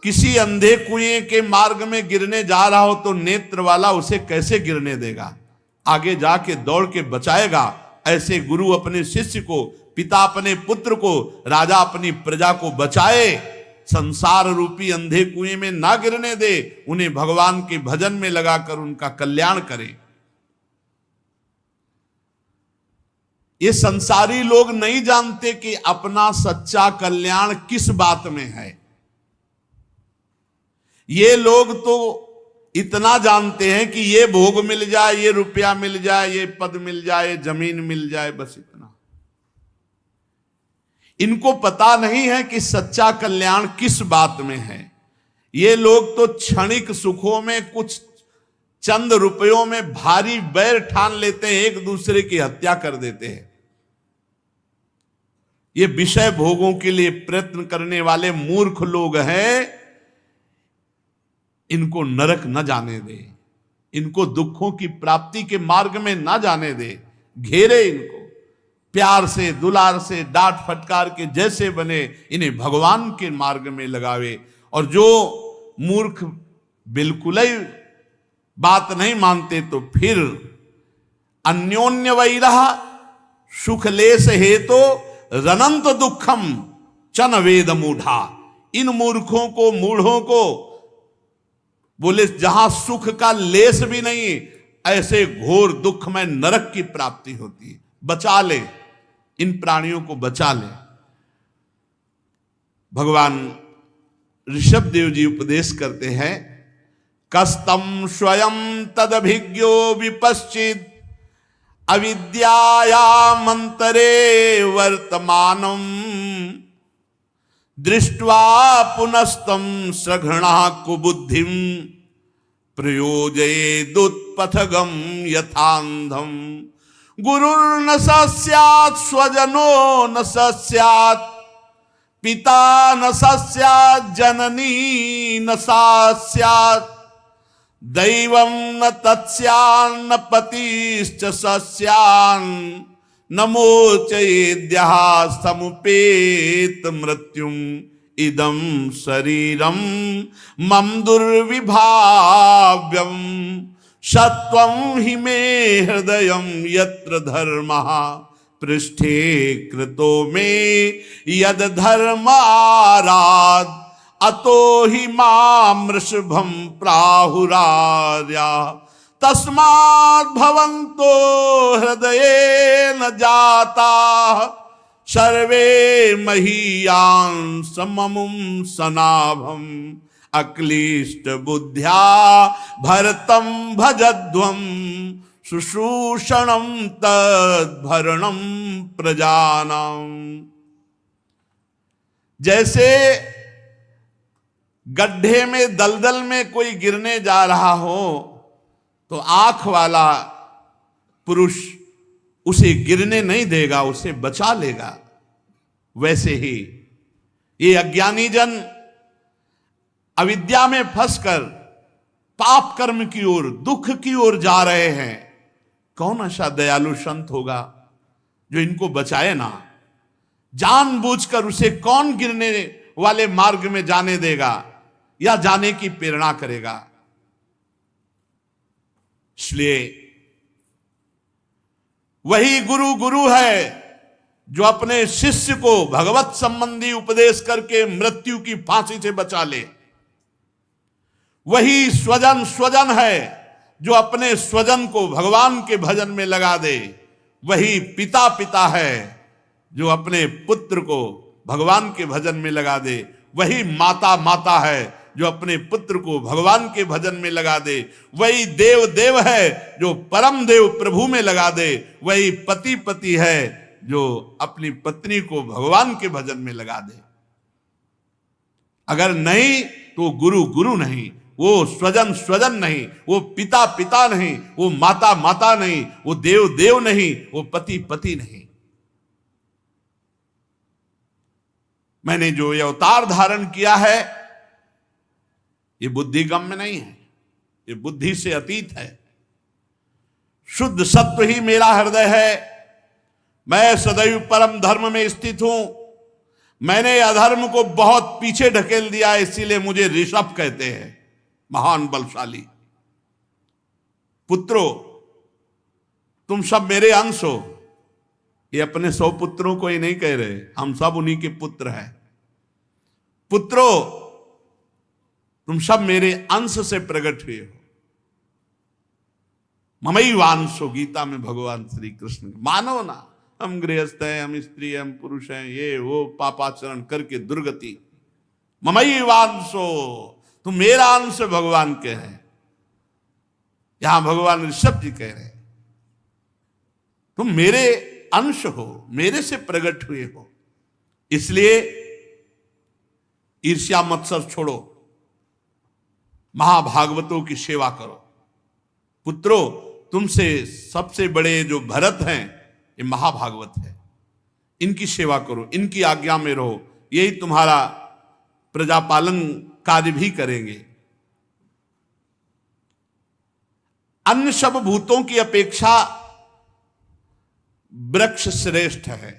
A: किसी अंधे कुएं के मार्ग में गिरने जा रहा हो तो नेत्र वाला उसे कैसे गिरने देगा, आगे जाके दौड़ के बचाएगा। ऐसे गुरु अपने शिष्य को, पिता अपने पुत्र को, राजा अपनी प्रजा को बचाए, संसार रूपी अंधे कुएं में ना गिरने दे, उन्हें भगवान के भजन में लगाकर उनका कल्याण करे। ये संसारी लोग नहीं जानते कि अपना सच्चा कल्याण किस बात में है। ये लोग तो इतना जानते हैं कि ये भोग मिल जाए, ये रुपया मिल जाए, ये पद मिल जाए, जमीन मिल जाए, बस इतना। इनको पता नहीं है कि सच्चा कल्याण किस बात में है। ये लोग तो क्षणिक सुखों में, कुछ चंद रुपयों में भारी बैर ठान लेते हैं, एक दूसरे की हत्या कर देते हैं। ये विषय भोगों के लिए प्रयत्न करने वाले मूर्ख लोग हैं। इनको नरक न जाने दे, इनको दुखों की प्राप्ति के मार्ग में न जाने दे, घेरे इनको प्यार से, दुलार से, डांट फटकार के जैसे बने, इन्हें भगवान के मार्ग में लगावे। और जो मूर्ख बिल्कुल ही बात नहीं मानते तो फिर अन्योन्य वैरः सुख लेस हेतो रनंत दुखम चन वेद मूढ़ा। इन मूर्खों को, मूढ़ों को बोले जहां सुख का लेस भी नहीं, ऐसे घोर दुख में नरक की प्राप्ति होती है। बचा ले, इन प्राणियों को बचा ले। भगवान ऋषभ देव जी उपदेश करते हैं, कस्तम स्वयं तदभिज्ञो विपश्चित अविद्यायामंतरे वर्तमानम दृष्ट्वा पुनस्तम सघृणा कुबुद्धिम प्रयोजयेदुत्पथगम यथांधम। गुरुर्न सस्यात् स्वजनो न सस्यात् पिता न सस्यात् जननी न सस्यात् दैवं न तत्स्यान्न पतिश्च सस्यान् न मोचयेद्यः समुपेत मृत्युम इदं शरीरम मम दुर्विभाव्यम सत्वं हि मे हृदयं यत्र धर्मः पृष्ठे कृतो मे यद धर्माराद अतो हि मां वृषभं प्राहुरार्या। तस्माद् भवन्तो हृदयेन जाताः सर्वे महीयान् सममुं सनाभम् अक्लिष्ट बुद्ध्या भरतं भजध्वं शुश्रूषणं तद्भरणं प्रजानां। जैसे गड्ढे में दलदल में कोई गिरने जा रहा हो तो आंख वाला पुरुष उसे गिरने नहीं देगा, उसे बचा लेगा। वैसे ही ये अज्ञानी जन अविद्या में फंसकर पाप कर्म की ओर, दुख की ओर जा रहे हैं। कौन ऐसा दयालु संत होगा जो इनको बचाए ना? जानबूझकर उसे कौन गिरने वाले मार्ग में जाने देगा या जाने की प्रेरणा करेगा? इसलिए वही गुरु गुरु है जो अपने शिष्य को भगवत संबंधी उपदेश करके मृत्यु की फांसी से बचा ले। वही स्वजन स्वजन है जो अपने स्वजन को भगवान के भजन में लगा दे। वही पिता पिता है जो अपने पुत्र को भगवान के भजन में लगा दे। वही माता माता है जो अपने पुत्र को भगवान के भजन में लगा दे। वही देव देव है जो परम देव प्रभु में लगा दे। वही पति पति है जो अपनी पत्नी को भगवान के भजन में लगा दे। अगर नहीं तो गुरु गुरु नहीं, वो स्वजन स्वजन नहीं, वो पिता पिता नहीं, वो माता माता नहीं, वो देव देव नहीं, वो पति पति नहीं। मैंने जो ये अवतार धारण किया है ये बुद्धिगम्य नहीं है, ये बुद्धि से अतीत है। शुद्ध सत्व ही मेरा हृदय है। मैं सदैव परम धर्म में स्थित हूं। मैंने अधर्म को बहुत पीछे ढकेल दिया, इसीलिए मुझे ऋषभ कहते हैं, महान बलशाली। पुत्रों, तुम सब मेरे अंश हो। ये अपने 100 पुत्रों को ही नहीं कह रहे, हम सब उन्हीं के पुत्र हैं। पुत्रों, तुम सब मेरे अंश से प्रकट हुए हो। ममई वांशो, गीता में भगवान श्री कृष्ण। मानो ना हम गृहस्थ हैं, हम स्त्री हैं, हम पुरुष हैं, ये वो पापाचरण करके दुर्गति। ममई वांशो, तुम मेरा अंश भगवान के हैं। यहां भगवान ऋषभ जी कह रहे हैं तुम मेरे अंश हो, मेरे से प्रकट हुए हो। इसलिए ईर्ष्या मत्सर छोड़ो, महाभागवतों की सेवा करो। पुत्रों, तुमसे सबसे बड़े जो भरत हैं ये महाभागवत है, इनकी सेवा करो, इनकी आज्ञा में रहो। यही तुम्हारा प्रजापालन कार्य भी करेंगे। अन्य सब भूतों की अपेक्षा वृक्ष श्रेष्ठ है।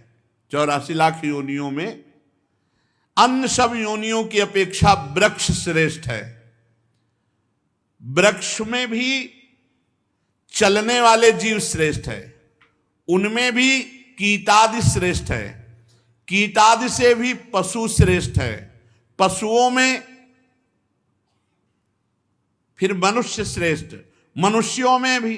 A: 84 लाख योनियों में अन्य सब योनियों की अपेक्षा वृक्ष श्रेष्ठ है। वृक्ष में भी चलने वाले जीव श्रेष्ठ है, उनमें भी कीटादि श्रेष्ठ है, कीटादि से भी पशु श्रेष्ठ है, पशुओं में फिर मनुष्य श्रेष्ठ, मनुष्यों में भी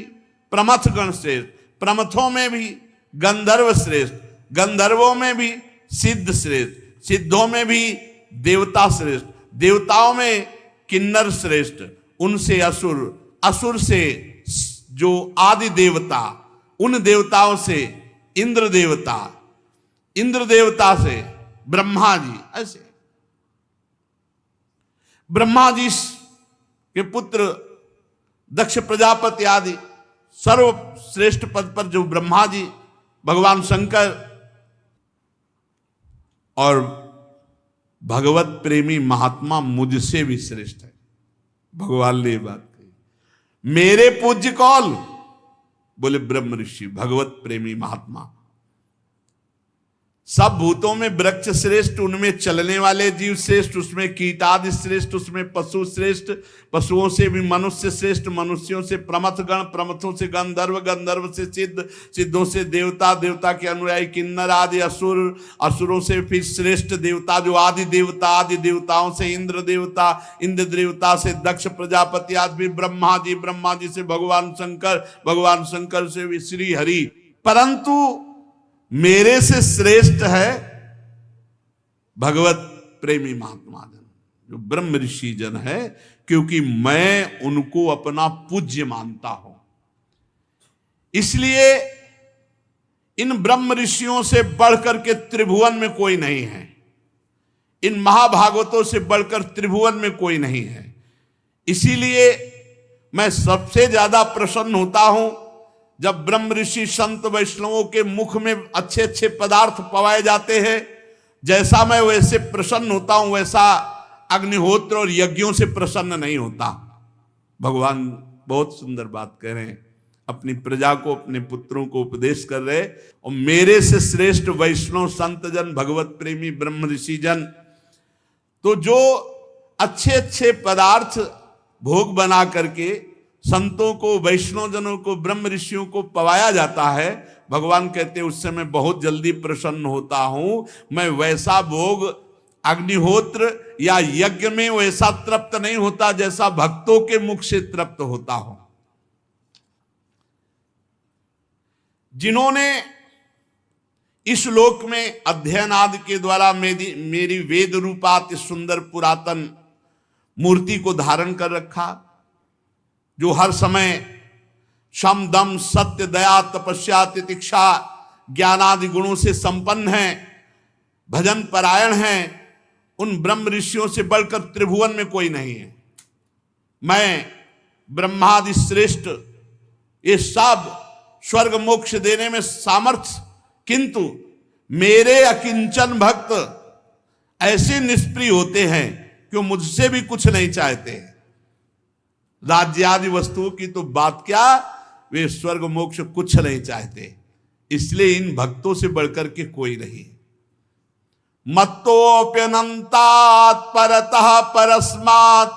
A: प्रमथ गण श्रेष्ठ, प्रमथों में भी गंधर्व श्रेष्ठ, गंधर्वों में भी सिद्ध श्रेष्ठ, सिद्धों में भी देवता श्रेष्ठ, देवताओं में किन्नर श्रेष्ठ, उनसे असुर, असुर से जो आदि देवता, उन देवताओं से इंद्र देवता, इंद्र देवता से ब्रह्मा जी। ऐसे ब्रह्मा जी के पुत्र दक्ष प्रजापति आदि सर्वश्रेष्ठ पद पर जो ब्रह्मा जी, भगवान शंकर और भगवत प्रेमी महात्मा मुझसे भी श्रेष्ठ है। भगवान ने बात कही, मेरे पूज्य कौन? बोले ब्रह्म ऋषि, भगवत प्रेमी महात्मा। सब भूतों में वृक्ष श्रेष्ठ, उनमें चलने वाले जीव श्रेष्ठ, उसमें कीटादि श्रेष्ठ, उसमें पशु श्रेष्ठ, पशुओं से भी मनुष्य श्रेष्ठ, मनुष्यों से प्रमथ गण, प्रमथों से गंधर्व, गंधर्व से सिद्ध, सिद्धों से देवता, देवता के अनुयायी किन्नर आदि असुर, असुरों से फिर श्रेष्ठ देवता जो आदि देवता, आदि देवताओं से इंद्र देवता, इंद्र देवता से दक्ष प्रजापति आदि, ब्रह्मा जी, ब्रह्मा जी से भगवान शंकर, भगवान शंकर से भी श्री हरि। परंतु मेरे से श्रेष्ठ है भगवत प्रेमी महात्मा जन, जो ब्रह्म ऋषि जन है, क्योंकि मैं उनको अपना पूज्य मानता हूं। इसलिए इन ब्रह्म ऋषियों से बढ़कर के त्रिभुवन में कोई नहीं है। इन महाभागवतों से बढ़कर त्रिभुवन में कोई नहीं है। इसीलिए मैं सबसे ज्यादा प्रसन्न होता हूं जब ब्रह्म ऋषि संत वैष्णवों के मुख में अच्छे अच्छे पदार्थ पवाए जाते हैं। जैसा मैं वैसे प्रसन्न होता हूं, वैसा अग्निहोत्र और यज्ञों से प्रसन्न नहीं होता। भगवान बहुत सुंदर बात कह रहे हैं, अपनी प्रजा को, अपने पुत्रों को उपदेश कर रहे, और मेरे से श्रेष्ठ वैष्णव संत जन, भगवत प्रेमी ब्रह्म ऋषि जन, तो जो अच्छे अच्छे पदार्थ भोग बना करके संतों को, वैष्णव जनों को, ब्रह्म ऋषियों को पवाया जाता है, भगवान कहते हैं उससे मैं बहुत जल्दी प्रसन्न होता हूं। मैं वैसा भोग अग्निहोत्र या यज्ञ में वैसा तृप्त नहीं होता जैसा भक्तों के मुख से तृप्त होता हूं। जिन्होंने इस लोक में अध्ययन आदि के द्वारा मेरी वेद रूपाति सुंदर पुरातन मूर्ति को धारण कर रखा, जो हर समय शम दम सत्य दया तपस्या तितिक्षा ज्ञानादि गुणों से संपन्न है, भजन परायण है, उन ब्रह्म ऋषियों से बढ़कर त्रिभुवन में कोई नहीं है। मैं ब्रह्मादि श्रेष्ठ, ये सब स्वर्ग मोक्ष देने में सामर्थ्य, किंतु मेरे अकिंचन भक्त ऐसे निष्प्रिय होते हैं कि मुझसे भी कुछ नहीं चाहते। राज्य आदि वस्तुओं की तो बात क्या, वे स्वर्ग मोक्ष कुछ नहीं चाहते। इसलिए इन भक्तों से बढ़कर के कोई नहीं। मत्तोप्यनन्तात् परतः परस्मात्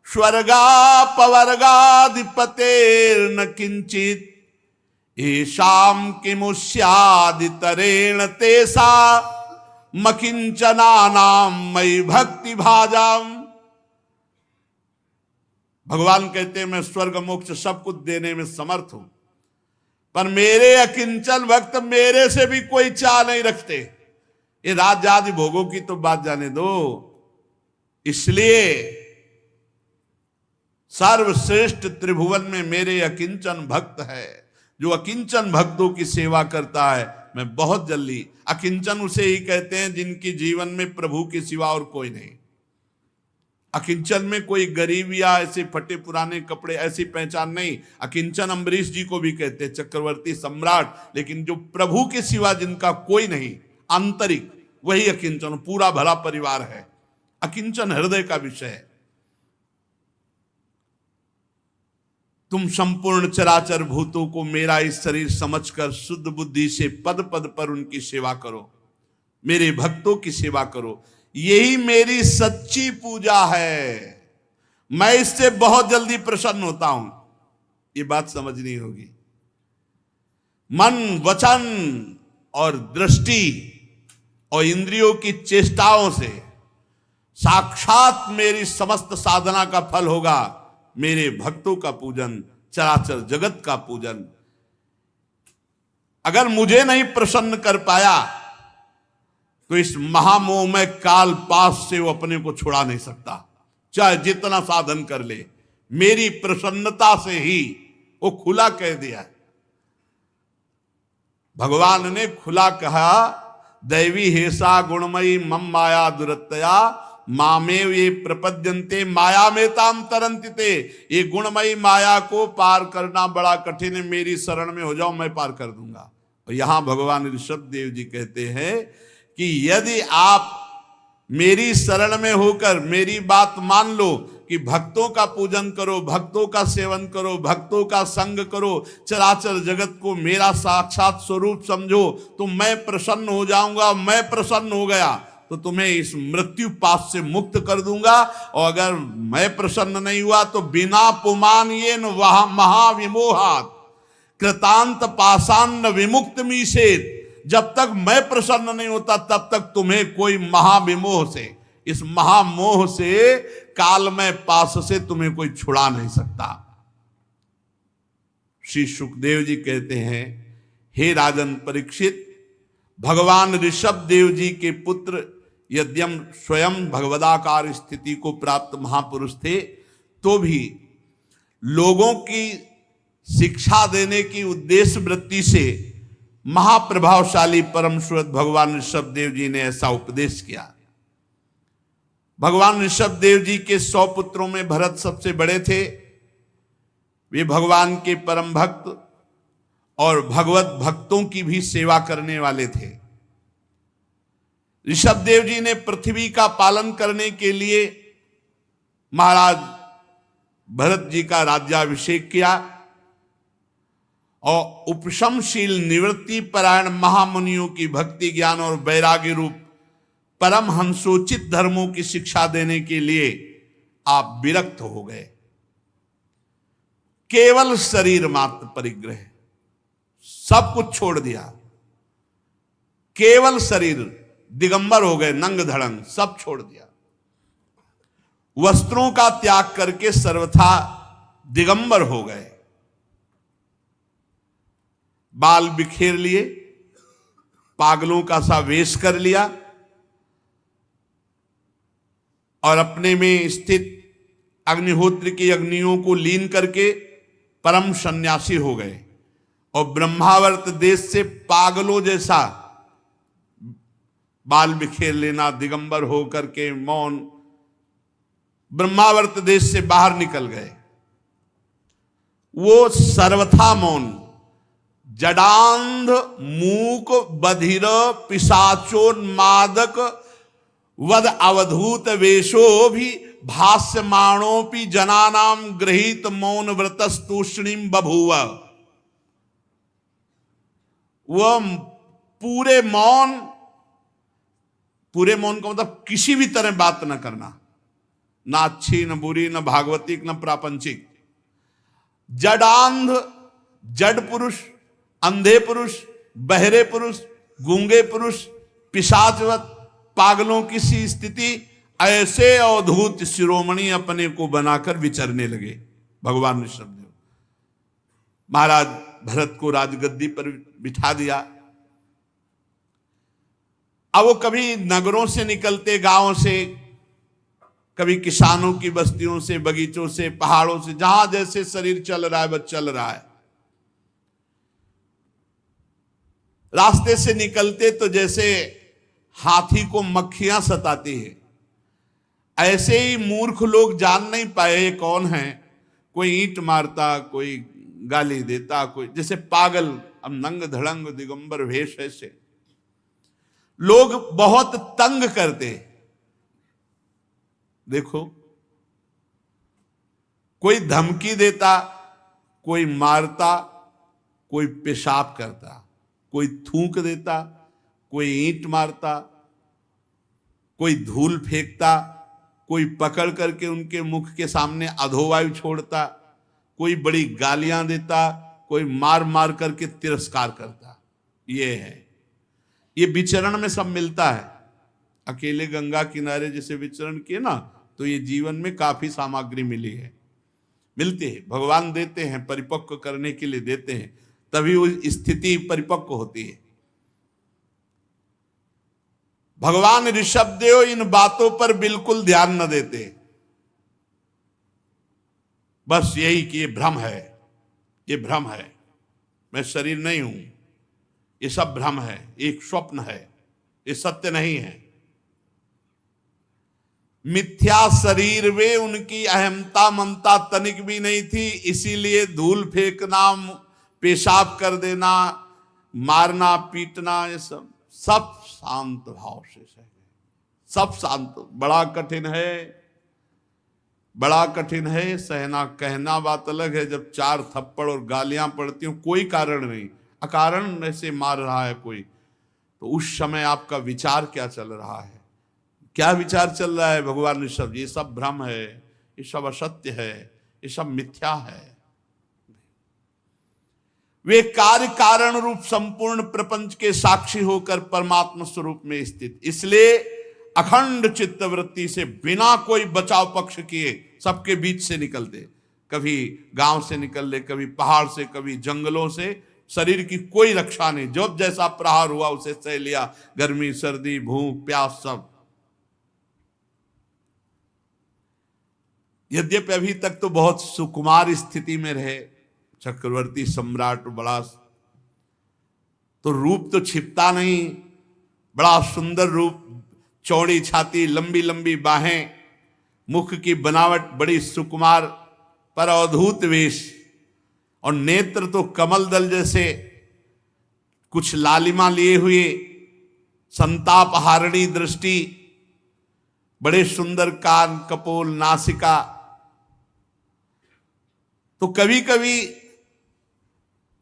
A: स्वर्गापवर्गाधिपतेर्न किंचित येषां किमुष्यादितरेण तेषा मकिंचनानां मयि भक्ति भाजाम। भगवान कहते हैं मैं स्वर्ग मोक्ष सब कुछ देने में समर्थ हूं, पर मेरे अकिंचन भक्त मेरे से भी कोई चाह नहीं रखते। ये राज्य आदि भोगों की तो बात जाने दो। इसलिए सर्वश्रेष्ठ त्रिभुवन में मेरे अकिंचन भक्त है। जो अकिंचन भक्तों की सेवा करता है, मैं बहुत जल्दी, अकिंचन उसे ही कहते हैं जिनकी जीवन में प्रभु के सिवा और कोई नहीं। अकिंचन में कोई गरीब या ऐसे फटे पुराने कपड़े ऐसी पहचान नहीं। अकिंचन अम्बरीश जी को भी कहते हैं, चक्रवर्ती सम्राट, लेकिन जो प्रभु के सिवा जिनका कोई नहीं, आंतरिक, वही अकिंचन, पूरा भला परिवार है। अकिंचन हृदय का विषय है। तुम संपूर्ण चराचर भूतों को मेरा इस शरीर समझकर शुद्ध बुद्धि से पद पद पर उनकी सेवा करो, मेरे भक्तों की सेवा करो। यही मेरी सच्ची पूजा है। मैं इससे बहुत जल्दी प्रसन्न होता हूं। ये बात समझनी होगी। मन, वचन और दृष्टि और इंद्रियों की चेष्टाओं से साक्षात मेरी समस्त साधना का फल होगा मेरे भक्तों का पूजन, चराचर जगत का पूजन। अगर मुझे नहीं प्रसन्न कर पाया तो इस महामोह में काल पास से वो अपने को छुड़ा नहीं सकता, चाहे जितना साधन कर ले। मेरी प्रसन्नता से ही वो खुला कह दिया। भगवान ने खुला कहा, दैवी हेसा गुणमयी मम माया दुरत्तया मामेव ये प्रपद्यन्ते माया में ताम तरंतिते। ये गुणमयी माया को पार करना बड़ा कठिन है, मेरी शरण में हो जाओ, मैं पार कर दूंगा। और यहां भगवान ऋषभ देव जी कहते हैं कि यदि आप मेरी शरण में होकर मेरी बात मान लो कि भक्तों का पूजन करो, भक्तों का सेवन करो, भक्तों का संग करो, चराचर जगत को मेरा साक्षात स्वरूप समझो, तो मैं प्रसन्न हो जाऊंगा। मैं प्रसन्न हो गया तो तुम्हें इस मृत्यु पाश से मुक्त कर दूंगा। और अगर मैं प्रसन्न नहीं हुआ तो बिना पुमान ये महाविमोहात कृतांत पाषाण विमुक्त मीसेत। जब तक मैं प्रसन्न नहीं होता तब तक तुम्हें कोई महाविमोह से, इस महामोह से, काल में पास से तुम्हें कोई छुड़ा नहीं सकता। श्री सुखदेव जी कहते हैं, हे राजन परीक्षित, भगवान ऋषभ देव जी के पुत्र यद्यम स्वयं भगवदाकार स्थिति को प्राप्त महापुरुष थे, तो भी लोगों की शिक्षा देने की उद्देश्य वृत्ति से महाप्रभावशाली परम सुरत भगवान ऋषभ देव जी ने ऐसा उपदेश किया। भगवान ऋषभ देव जी के 100 पुत्रों में भरत सबसे बड़े थे। वे भगवान के परम भक्त और भगवत भक्तों की भी सेवा करने वाले थे। ऋषभ देव जी ने पृथ्वी का पालन करने के लिए महाराज भरत जी का राज्याभिषेक किया और उपशमशील निवृत्ति परायण महामुनियों की भक्ति ज्ञान और वैराग्य रूप परम हंसोचित धर्मों की शिक्षा देने के लिए आप विरक्त हो गए। केवल शरीर मात्र परिग्रह, सब कुछ छोड़ दिया, केवल शरीर, दिगंबर हो गए, नंग धड़ंग सब छोड़ दिया। वस्त्रों का त्याग करके सर्वथा दिगंबर हो गए। बाल बिखेर लिए, पागलों का सा वेश कर लिया और अपने में स्थित अग्निहोत्र की अग्नियों को लीन करके परम सन्यासी हो गए और ब्रह्मावर्त देश से पागलों जैसा बाल बिखेर लेना, दिगंबर हो करके मौन ब्रह्मावर्त देश से बाहर निकल गए। वो सर्वथा मौन, जडांध मूक बधिर पिशाचोन्मादक वद अवधूत वेशो भी भाष्यमाणोपि जनानाम गृहीत मौन व्रतस्तूष्णीम बभूव। वह पूरे मौन का मतलब किसी भी तरह बात न करना, ना अच्छी न बुरी न भागवतिक न प्रापंचिक। जडांध, जड पुरुष, अंधे पुरुष, बहरे पुरुष, गूंगे पुरुष, पिशाचवत पागलों की सी स्थिति, ऐसे अवधूत शिरोमणि अपने को बनाकर विचरने लगे भगवान ऋषभदेव। महाराज भरत को राजगद्दी पर बिठा दिया। अब वो कभी नगरों से निकलते, गांवों से, कभी किसानों की बस्तियों से, बगीचों से, पहाड़ों से, जहां जैसे शरीर चल रहा है बस चल रहा है। रास्ते से निकलते तो जैसे हाथी को मक्खियां सताती है, ऐसे ही मूर्ख लोग जान नहीं पाए ये कौन है। कोई ईंट मारता, कोई गाली देता, कोई जैसे पागल, अब नंग धड़ंग दिगंबर वेश ऐसे लोग बहुत तंग करते। देखो, कोई धमकी देता, कोई मारता, कोई पेशाब करता, कोई थूक देता, कोई ईंट मारता, कोई धूल फेंकता, कोई पकड़ करके उनके मुख के सामने अधोवायु छोड़ता, कोई बड़ी गालियां देता, कोई मार मार करके तिरस्कार करता। ये है, ये विचरण में सब मिलता है। अकेले गंगा किनारे जैसे विचरण किए ना, तो ये जीवन में काफी सामग्री मिली है, मिलती है। भगवान देते हैं, परिपक्व करने के लिए देते हैं, तभी वो स्थिति परिपक्व होती है। भगवान ऋषभदेव इन बातों पर बिल्कुल ध्यान न देते, बस यही कि ये भ्रम है, ये भ्रम है, मैं शरीर नहीं हूं, ये सब भ्रम है, एक स्वप्न है, ये सत्य नहीं है। मिथ्या शरीर में उनकी अहमता ममता तनिक भी नहीं थी, इसीलिए धूल फेंकना, पेशाब कर देना, मारना पीटना, ये सब शांत भाव से सहे, सब शांत। बड़ा कठिन है, बड़ा कठिन है सहना। कहना बात अलग है, जब 4 थप्पड़ और गालियां पड़ती हो, कोई कारण नहीं, अकारण ऐसे मार रहा है कोई, तो उस समय आपका विचार क्या चल रहा है, क्या विचार चल रहा है? भगवान ऋषभ, ये सब भ्रम है, ये सब असत्य है, ये सब मिथ्या है। वे कार्य कारण रूप संपूर्ण प्रपंच के साक्षी होकर परमात्मा स्वरूप में स्थित, इसलिए अखंड चित्तवृत्ति से बिना कोई बचाव पक्ष किए सबके बीच से निकलते। कभी गांव से निकल ले, कभी पहाड़ से, कभी जंगलों से, शरीर की कोई रक्षा नहीं, जब जैसा प्रहार हुआ उसे सह लिया, गर्मी सर्दी भूख प्यास सब। यद्यपि अभी तक तो बहुत सुकुमार स्थिति में रहे, चक्रवर्ती सम्राट, बड़ा तो रूप तो छिपता नहीं, बड़ा सुंदर रूप चौड़ी छाती, लंबी लंबी बाहें, मुख की बनावट बड़ी सुकुमार पर अद्भुत वेश, और नेत्र तो कमल दल जैसे, कुछ लालिमा लिए हुए, संताप हारणी दृष्टि, बड़े सुंदर कान, कपोल, नासिका। तो कभी कभी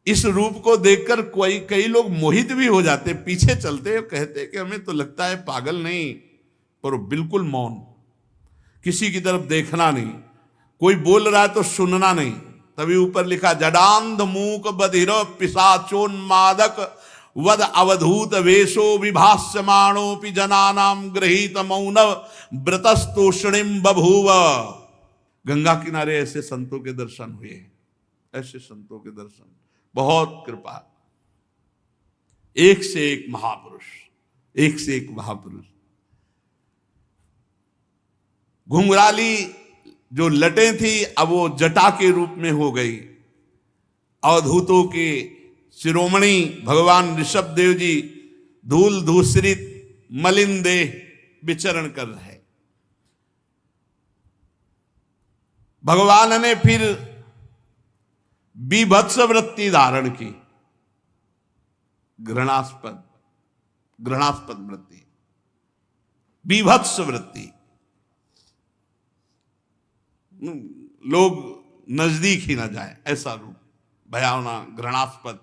A: इस रूप को देखकर कई लोग मोहित भी हो जाते, पीछे चलते और कहते कि हमें तो लगता है पागल नहीं, पर बिल्कुल मौन, किसी की तरफ देखना नहीं, कोई बोल रहा है तो सुनना नहीं। तभी ऊपर लिखा जडांध मूक बधिर पिशाचोन्मादक वद अवधूत वेशो विभास्यमाणोपि जनानाम गृहीत मौन व्रतस्तोषणिम बभूव। गंगा किनारे ऐसे संतों के दर्शन हुए, ऐसे संतों के दर्शन, बहुत कृपा, एक से एक महापुरुष, एक से एक महापुरुष। घुंघराली जो लटें थी अब वो जटा के रूप में हो गई। अवधूतों के शिरोमणि भगवान ऋषभ देव जी धूल धूसरित मलिन देह विचरण कर रहे। भगवान ने फिर बीभत्स वृत्ति धारण की, घृणास्पद वृत्ति, बीभत्स वृत्ति, लोग नजदीक ही ना जाए ऐसा रूप, भयावना, घृणास्पद।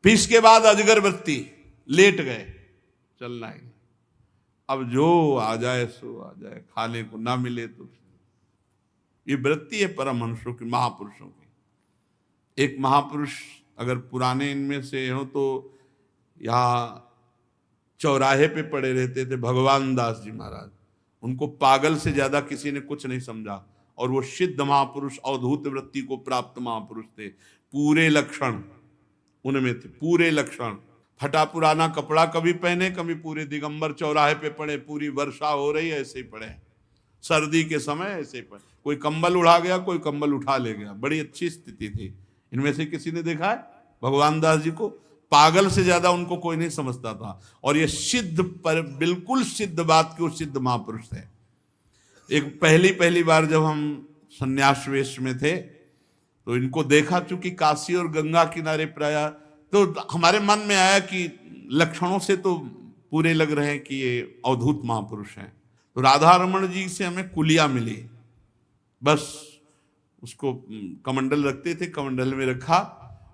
A: फिर इसके बाद अजगर वृत्ति, लेट गए, चलना ही, अब जो आ जाए सो आ जाए, खाने को ना मिले तो। ये वृत्ति है परमहंसों की, महापुरुषों की। एक महापुरुष अगर पुराने इनमें से हो तो यहाँ चौराहे पे पड़े रहते थे, भगवान दास जी महाराज। उनको पागल से ज्यादा किसी ने कुछ नहीं समझा, और वो सिद्ध महापुरुष, अवधूत वृत्ति को प्राप्त महापुरुष थे। पूरे लक्षण उनमें थे, पूरे लक्षण। फटा पुराना कपड़ा कभी पहने, कभी पूरे दिगंबर चौराहे पे पड़े, पूरी वर्षा हो रही है ऐसे ही पड़े, सर्दी के समय ऐसे ही पड़े, कोई कंबल उड़ा गया, कोई कंबल उठा ले गया, बड़ी अच्छी स्थिति थी। इनमें से किसी ने देखा है भगवान दास जी को? पागल से ज्यादा उनको कोई नहीं समझता था, और ये सिद्ध, पर बिल्कुल सिद्ध बात के वो सिद्ध महापुरुष थे। एक पहली बार जब हम संन्यास वेश में थे तो इनको देखा, चूंकि काशी और गंगा किनारे प्राय, तो हमारे मन में आया कि लक्षणों से तो पूरे लग रहे हैं कि ये अवधूत महापुरुष हैं। तो राधा रमण जी से हमें कुलिया मिली, बस उसको कमंडल रखते थे, कमंडल में रखा,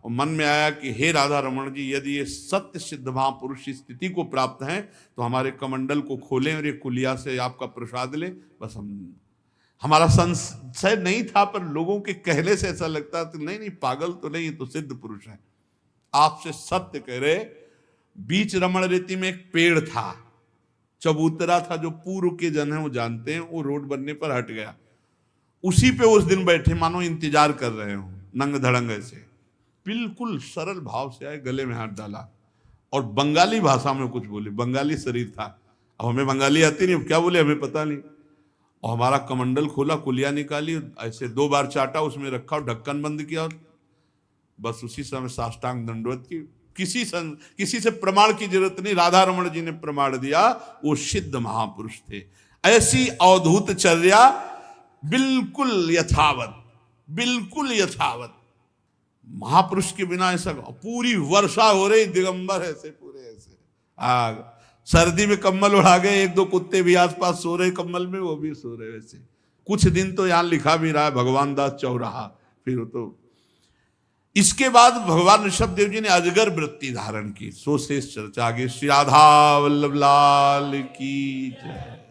A: और मन में आया कि हे राधा रमण जी, यदि ये सत्य सिद्ध महापुरुष की स्थिति को प्राप्त हैं तो हमारे कमंडल को खोलें और ये कुलिया से आपका प्रसाद ले। बस हमारा संशय नहीं था, पर लोगों के कहने से ऐसा लगता था नहीं पागल तो नहीं, तो सिद्ध पुरुष है। आपसे सत्य कह रहे, बीच रमण रेती में एक पेड़ था, चबूतरा था, जो पूर्व के जन है वो जानते हैं, वो रोड बनने पर हट गया, उसी पे उस दिन बैठे मानो इंतजार कर रहे हो, नंग धड़ंग ऐसे, बिल्कुल सरल भाव से आए, गले में हाथ डाला और बंगाली भाषा में कुछ बोले। बंगाली शरीर था, अब हमें बंगाली आती नहीं, क्या बोले हमें पता नहीं। और हमारा कमंडल खोला, कुलिया निकाली, ऐसे 2 बार चाटा, उसमें रखा और ढक्कन बंद किया, और बस उसी समय साष्टांग दंडवत की। किसी से प्रमाण की जरूरत नहीं, राधा रमण जी ने प्रमाण दिया, वो सिद्ध महापुरुष थे। ऐसी अवधूत चर्या, बिल्कुल यथावत, बिल्कुल यथावत। महापुरुष के बिना ऐसा, पूरी वर्षा हो रही, दिगंबर ऐसे पूरे ऐसे, आग, सर्दी में कंबल उड़ा गए, 1-2 कुत्ते भी आसपास सो रहे कंबल में, वो भी सो रहे वैसे। कुछ दिन तो यहां लिखा भी रहा है भगवान दास चौराहा। फिर तो इसके बाद भगवान ऋषभ देव जी ने अजगर वृत्ति धारण की। सो शेष चर्चा आगे। श्री राधा वल्लभ लाल की जय।